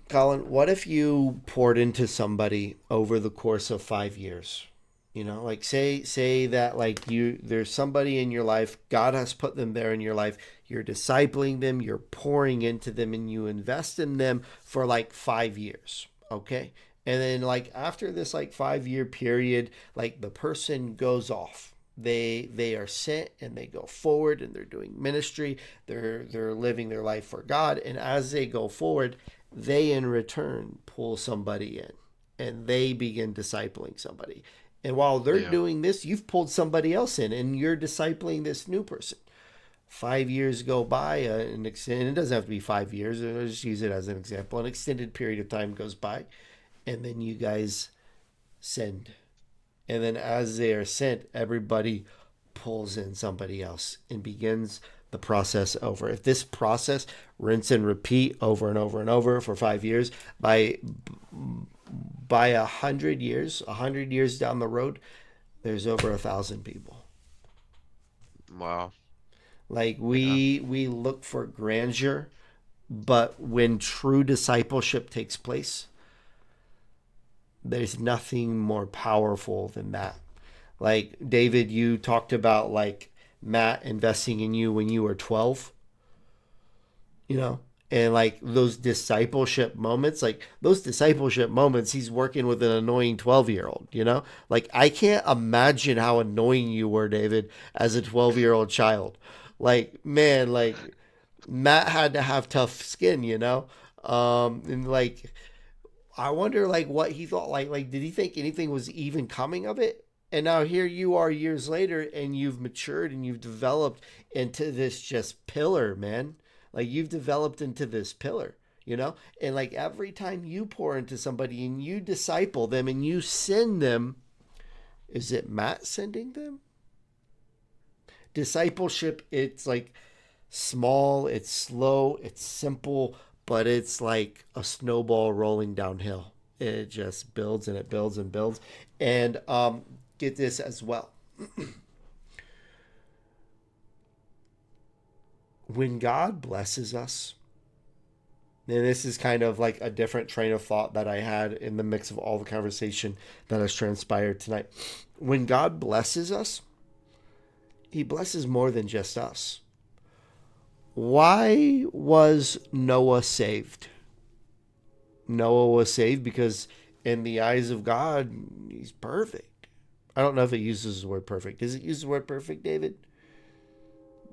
Colin, what if you poured into somebody over the course of 5 years? Like say that like there's somebody in your life, God has put them there in your life, you're discipling them, you're pouring into them, and you invest in them for like 5 years. Okay. And then like after this like 5 year period, like the person goes off. They are sent and they go forward and they're doing ministry. They're living their life for God. And as they go forward, they in return pull somebody in and they begin discipling somebody. And while they're Yeah. doing this, you've pulled somebody else in and you're discipling this new person. 5 years go by, and it doesn't have to be 5 years. I'll just use it as an example. An extended period of time goes by, and then you guys send. And then as they are sent, everybody pulls in somebody else and begins the process over. If this process rinse and repeat over and over and over for 5 years, by 100 years down the road, there's over 1,000 people. Wow. Like Yeah. we look for grandeur, but when true discipleship takes place, there's nothing more powerful than that. Like David, you talked about like Matt investing in you when you were 12, you know? And like those discipleship moments, he's working with an annoying 12-year-old. Like I can't imagine how annoying you were, David, as a 12-year-old child. Like, man, like Matt had to have tough skin. And like I wonder like what he thought, like did he think anything was even coming of it? And now here you are years later and you've matured and you've developed into this just pillar, man. Like you've developed into this pillar. And like every time you pour into somebody and you disciple them and you send them, is it Matt sending them? Discipleship, it's like small, it's slow, it's simple, but it's like a snowball rolling downhill. it just builds and it builds and builds. And get this as well. When God blesses us, and this is kind of like a different train of thought that I had in the mix of all the conversation that has transpired tonight. When God blesses us, he blesses more than just us. Why was Noah saved? Noah was saved because in the eyes of God, he's perfect. I don't know if it uses the word perfect. Does it use the word perfect, David?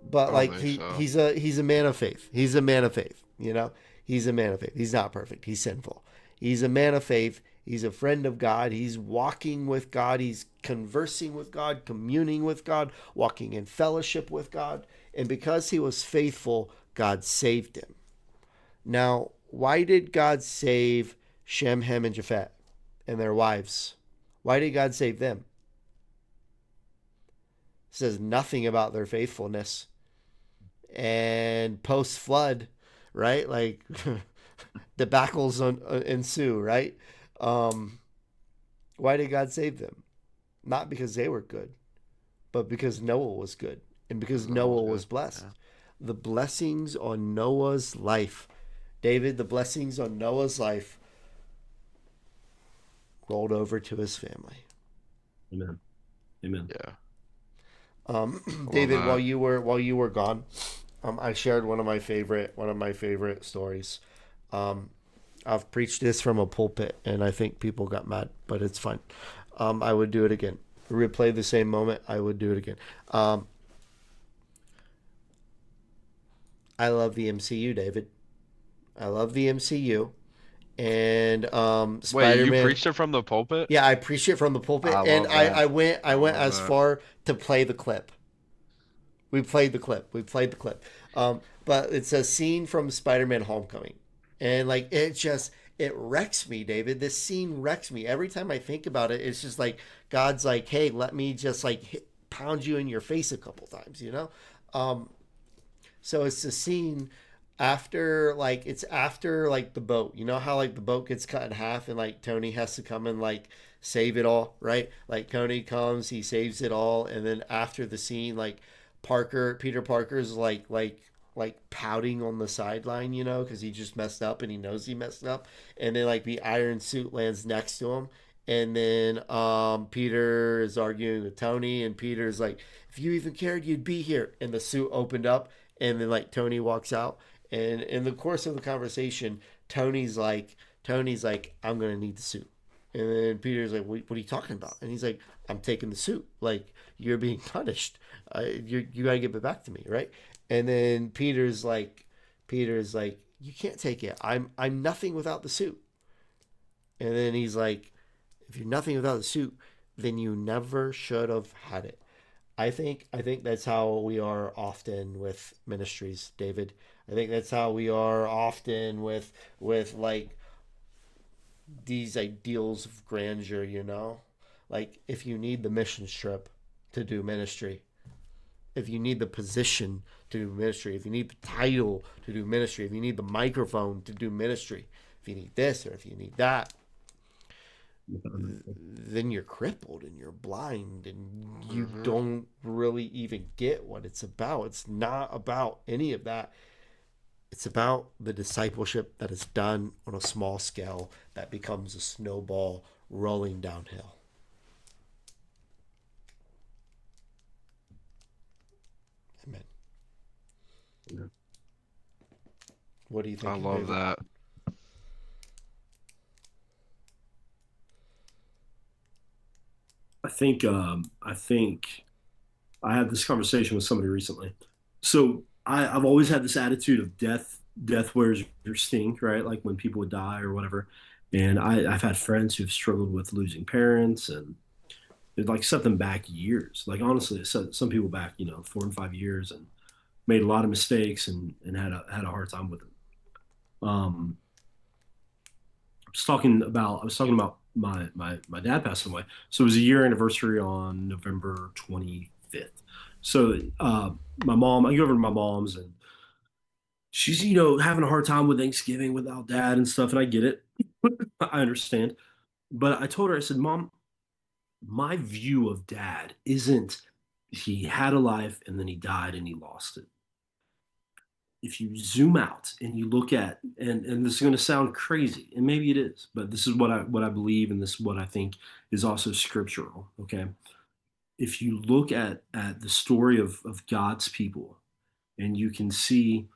I But don't like think so. he's a man of faith. He's a man of faith, He's a man of faith. He's not perfect. He's sinful. He's a man of faith. He's a friend of God. He's walking with God. He's conversing with God, communing with God, walking in fellowship with God. And because he was faithful, God saved him. Now, why did God save Shem, Ham, and Japheth and their wives? Why did God save them? It says nothing about their faithfulness. And post flood, right? Like debacles ensue, right? Um, why did God save them? Not because they were good, but because Noah was good and because That was Noah good. was blessed. Yeah. The blessings on Noah's life, David, the blessings on Noah's life rolled over to his family. Amen. Amen. Yeah. I love David, that. while you were gone, I shared one of my favorite stories. Um, I've preached this from a pulpit, and I think people got mad, but it's fine. I would do it again. Replay the same moment. I would do it again. Um, I love the MCU, David. I love the MCU, and Wait, Spider you Man. preached it from the pulpit? Yeah, I preached it from the pulpit, I and love that. I I went love as that. far to play the clip. We played the clip. We played the clip. But it's a scene from Spider-Man: Homecoming, and like it wrecks me, David. This scene wrecks me every time I think about it. It's just like God's like, hey, let me just like pound you in your face a couple times. Um, so it's the scene after like the boat. You know how like the boat gets cut in half and like Tony has to come and like save it all, right? Like Tony comes, he saves it all, and then after the scene, like Peter Parker's like pouting on the sideline, because he just messed up and he knows he messed up, and then like the Iron Suit lands next to him, and then Peter is arguing with Tony, and Peter's like, "If you even cared, you'd be here." And the suit opened up, and then like Tony walks out, and in the course of the conversation, Tony's like, "I'm gonna need the suit." And then Peter's like, what are you talking about? And he's like, I'm taking the suit. Like, you're being punished. You got to give it back to me, right? And then Peter's like, you can't take it. I'm nothing without the suit. And then he's like, if you're nothing without the suit, then you never should have had it. I think that's how we are often with ministries, David. I think that's how we are often with like these ideals of grandeur. Like if you need the mission trip to do ministry, if you need the position to do ministry, if you need the title to do ministry, if you need the microphone to do ministry, if you need this or if you need that, then you're crippled and you're blind and you Hmm. don't really even get what it's about. It's not about any of that. It's about the discipleship that is done on a small scale that becomes a snowball rolling downhill. Amen. What are you I thinking, love David? that. I think I had this conversation with somebody recently. So I've always had this attitude of death. Death wears your sting, right? Like when people would die or whatever. And I've had friends who've struggled with losing parents, and it like set them back years. Like honestly, it set some people back, 4 and 5 years, and made a lot of mistakes and had a hard time with it. Um, I was talking about my dad passing away. So it was a year anniversary on November 25th. So my mom, I go over to my mom's, and she's having a hard time with Thanksgiving without dad and stuff, and I get it. I understand. But I told her, I said, Mom, my view of dad isn't he had a life and then he died and he lost it. If you zoom out and you look at, and this is going to sound crazy, and maybe it is, but this is what I believe, and this is what I think is also scriptural. Okay, if you look at the story of God's people, and you can see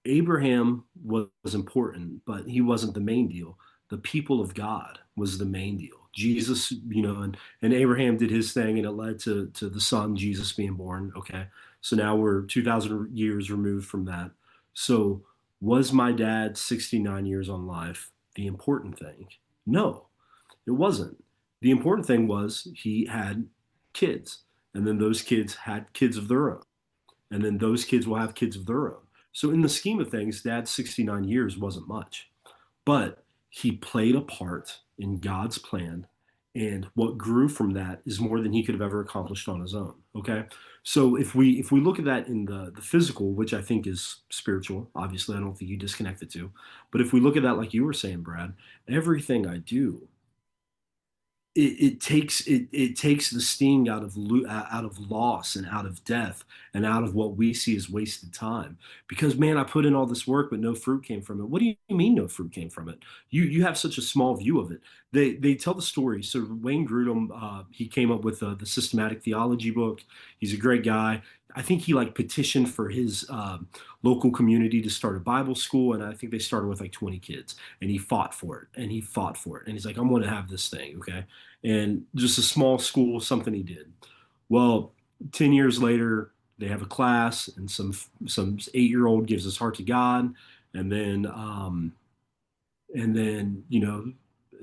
Abraham was important, but he wasn't the main deal. The people of God was the main deal. Jesus, and Abraham did his thing, and it led to the son Jesus being born. Okay, so now we're 2,000 years removed from that. So was my dad 69 years on life the important thing? No, it wasn't. The important thing was he had kids, and then those kids had kids of their own, and then those kids will have kids of their own. So in the scheme of things, dad's 69 years wasn't much, but he played a part in God's plan. And what grew from that is more than he could have ever accomplished on his own. Okay. So if we look at that in the physical, which I think is spiritual, obviously I don't think you disconnect the two. But if we look at that, like you were saying, Brad, everything I do, it takes the sting out of loss and out of death and out of what we see as wasted time, because man, I put in all this work but no fruit came from it. What do you mean no fruit came from it? You have such a small view of it. They tell the story. So Wayne Grudem, he came up with the systematic theology book. He's a great guy. I think he like petitioned for his local community to start a Bible school, and I think they started with like 20 kids, and he fought for it, and he fought for it, and he's like, I'm going to have this thing, okay? And just a small school, something he did. Well, 10 years later, they have a class, and some 8-year-old gives his heart to God, and then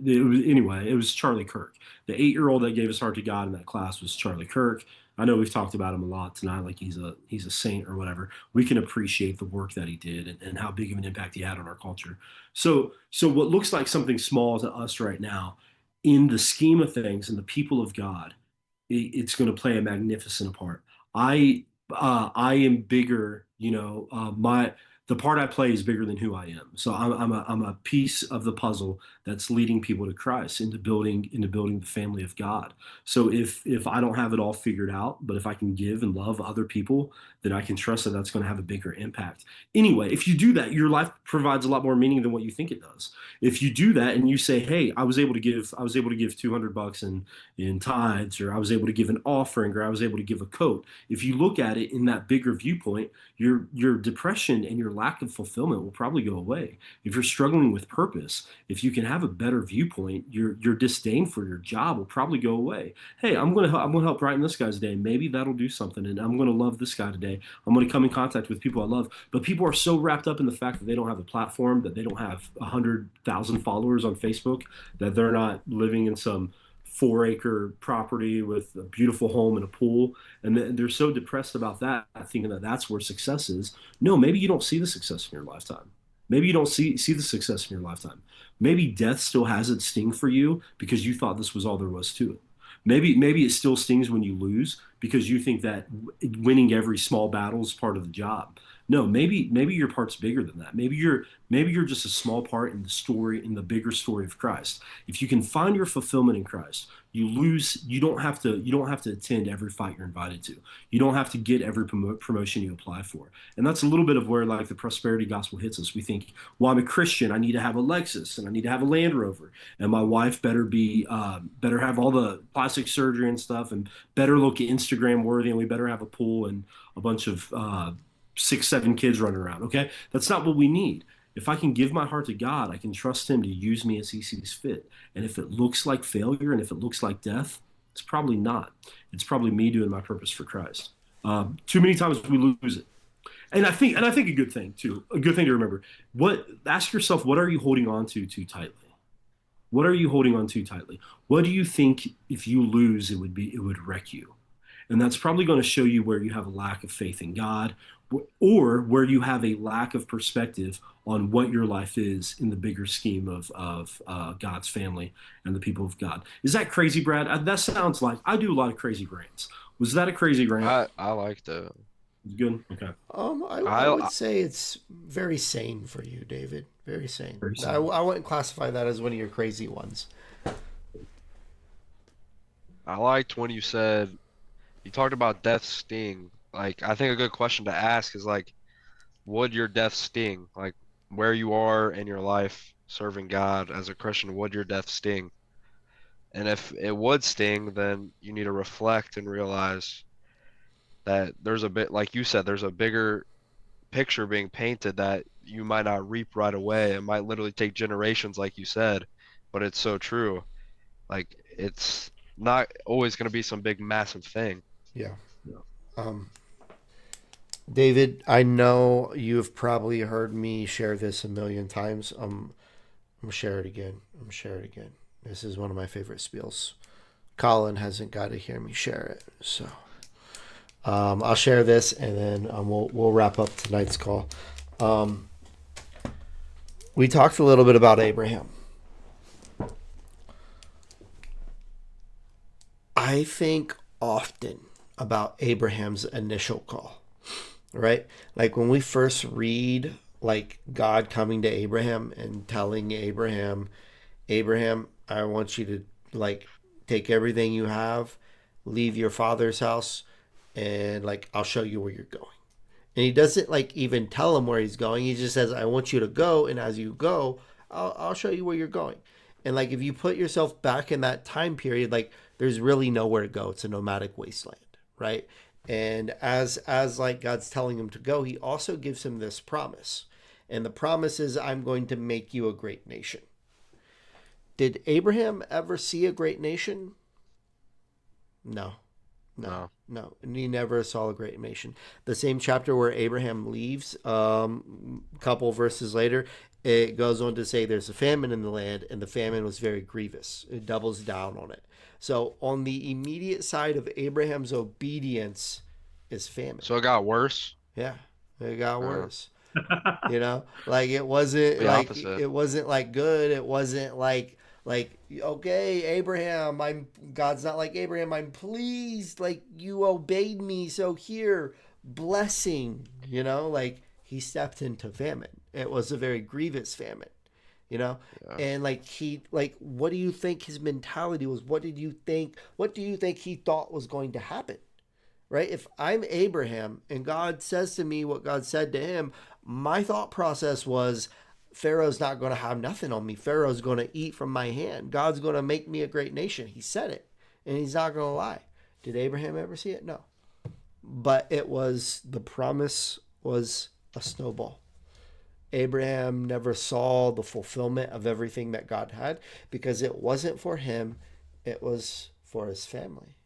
it was Charlie Kirk. The 8-year-old that gave his heart to God in that class was Charlie Kirk. I know we've talked about him a lot tonight, like he's a saint or whatever. We can appreciate the work that he did, and how big of an impact he had on our culture. So what looks like something small to us right now, in the scheme of things and the people of God, it's going to play a magnificent part. I am bigger, my the part I play is bigger than who I am. So I'm a piece of the puzzle that's leading people to Christ, into building the family of God. So if I don't have it all figured out, but if I can give and love other people, then I can trust that that's going to have a bigger impact. Anyway, if you do that, your life provides a lot more meaning than what you think it does. If you do that and you say, "Hey, I was able to give $200 in tithes, or I was able to give an offering, or I was able to give a coat." If you look at it in that bigger viewpoint, your depression and your lack of fulfillment will probably go away. If you're struggling with purpose, if you can have a better viewpoint, your disdain for your job will probably go away. Hey, I'm gonna help brighten this guy's day. Maybe that'll do something, and I'm gonna love this guy today. I'm gonna come in contact with people I love. But people are so wrapped up in the fact that they don't have a platform, that they don't have 100,000 followers on Facebook, that they're not living in some 4-acre property with a beautiful home and a pool, and they're so depressed about that, thinking that that's where success is. No, maybe you don't see the success in your lifetime. Maybe you don't see the success in your lifetime. Maybe death still has its sting for you because you thought this was all there was to it. Maybe it still stings when you lose because you think that winning every small battle is part of the job. No, maybe your part's bigger than that. Maybe you're just a small part in the story, in the bigger story of Christ. If you can find your fulfillment in Christ, you don't have to attend every fight you're invited to. You don't have to get every promotion you apply for. And that's a little bit of where like the prosperity gospel hits us. We think, well, I'm a Christian, I need to have a Lexus and I need to have a Land Rover, and my wife better have all the plastic surgery and stuff, and better look Instagram worthy, and we better have a pool and a bunch of 6, 7 kids running around. Okay, that's not what we need. If I can give my heart to God, I can trust Him to use me as He sees fit. And if it looks like failure and if it looks like death, it's probably not. It's probably me doing my purpose for Christ. Too many times we lose it. And I think a good thing too, a good thing to remember. Ask yourself, what are you holding on to too tightly? What are you holding on to tightly? What do you think if you lose, it would wreck you? And that's probably going to show you where you have a lack of faith in God, or where you have a lack of perspective on what your life is in the bigger scheme of God's family and the people of God. Is that crazy, Brad? That sounds like I do a lot of crazy rants. Was that a crazy rant? I like that. Good. Okay. I would say it's very sane for you, David. Very sane. Very I wouldn't classify that as one of your crazy ones. I liked when you talked about death sting. Like, I think a good question to ask is like, would your death sting? Like, where you are in your life serving God as a Christian, would your death sting? And if it would sting, then you need to reflect and realize that there's a bit, like you said, there's a bigger picture being painted that you might not reap right away. It might literally take generations, like you said, but it's so true. Like, it's not always going to be some big, massive thing. Yeah. Yeah. Um, David, I know you've probably heard me share this a million times. I'm gonna share it again. I'm gonna share it again. This is one of my favorite spiels. Colin hasn't got to hear me share it, so I'll share this, and then we'll wrap up tonight's call. Um, we talked a little bit about Abraham. I think often about Abraham's initial call, right? Like when we first read like God coming to Abraham and telling Abraham, Abraham, I want you to like take everything you have, leave your father's house, and like I'll show you where you're going. And he doesn't like even tell him where he's going. He just says, I want you to go, and as you go, I'll show you where you're going. And like if you put yourself back in that time period, like there's really nowhere to go. It's a nomadic wasteland, right? And as like God's telling him to go, he also gives him this promise. And the promise is, I'm going to make you a great nation. Did Abraham ever see a great nation? No. No. No. No. And he never saw a great nation. The same chapter where Abraham leaves, a couple verses later, it goes on to say there's a famine in the land, and the famine was very grievous. It doubles down on it. So on the immediate side of Abraham's obedience is famine. So it got worse. Yeah, it got Uh, worse. Like it wasn't the like opposite. it wasn't like good. It wasn't like okay, Abraham, I'm God's not like Abraham. I'm pleased, like you obeyed me, so here, blessing. Like he stepped into famine. It was a very grievous famine. Yeah. And like what do you think his mentality was? What do you think he thought was going to happen? Right? If I'm Abraham and God says to me what God said to him, my thought process was Pharaoh's not going to have nothing on me. Pharaoh's going to eat from my hand. God's going to make me a great nation. He said it, and he's not going to lie. Did Abraham ever see it? No. But the promise was a snowball. Abraham never saw the fulfillment of everything that God had because it wasn't for him, it was for his family.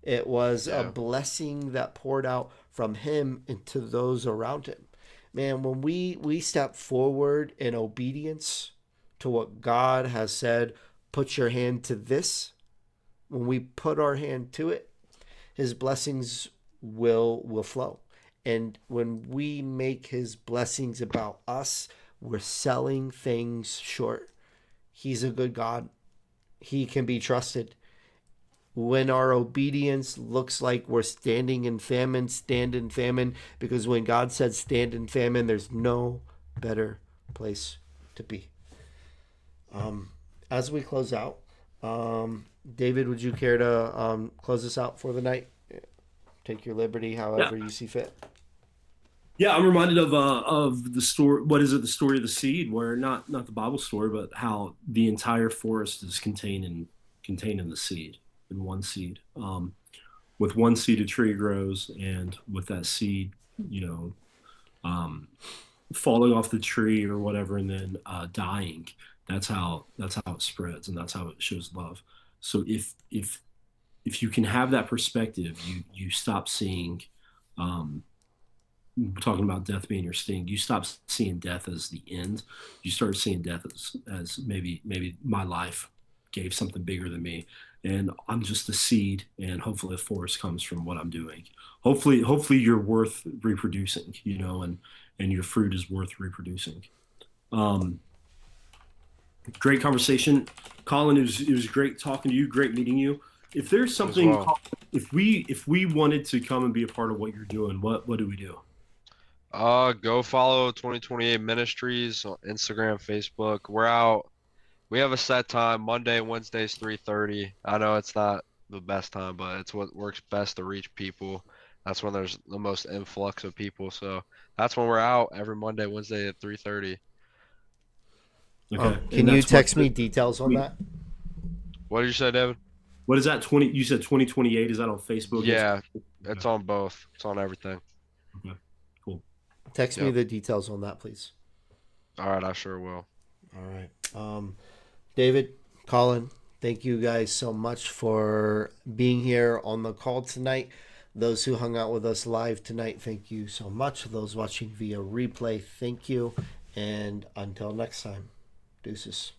It was a blessing that poured out from him into those around him. Man, when we step forward in obedience to what God has said, put your hand to this. When we put our hand to it, his blessings will flow. And when we make his blessings about us, we're selling things short. He's a good God. He can be trusted. When our obedience looks like we're standing in famine, stand in famine, because when God said stand in famine, there's no better place to be. As we close out, David, would you care to close us out for the night? Take your liberty however you see fit. Yeah, I'm reminded of the story. What is it? The story of the seed, where not the Bible story, but how the entire forest is contained in the seed, in one seed. With one seed, a tree grows, and with that seed, you know, falling off the tree or whatever, and then dying. That's how it spreads, and that's how it shows love. So if you can have that perspective, you stop seeing. Talking about death being your sting, you stop seeing death as the end. You start seeing death as maybe my life gave something bigger than me, and I'm just a seed, and hopefully a forest comes from what I'm doing. Hopefully you're worth reproducing, and your fruit is worth reproducing. Um, Great conversation, Colin. It was great talking to you. Great meeting you. If there's As something, well. if we wanted to come and be a part of what you're doing, what do we do? Go follow 2028 Ministries on Instagram, Facebook. We're out. We have a set time, Monday and Wednesdays, 3:30. I know it's not the best time, but it's what works best to reach people. That's when there's the most influx of people. So that's when we're out every Monday, Wednesday at 3:30. Okay, Can you text me details on that? What did you say, David? What is that? 20? You said 2028. Is that on Facebook? Yeah, Instagram? it's on both. It's on everything. Okay, cool. Text me the details on that, please. All right, I sure will. All right. David, Colin, thank you guys so much for being here on the call tonight. Those who hung out with us live tonight, thank you so much. Those watching via replay, thank you. And until next time, deuces.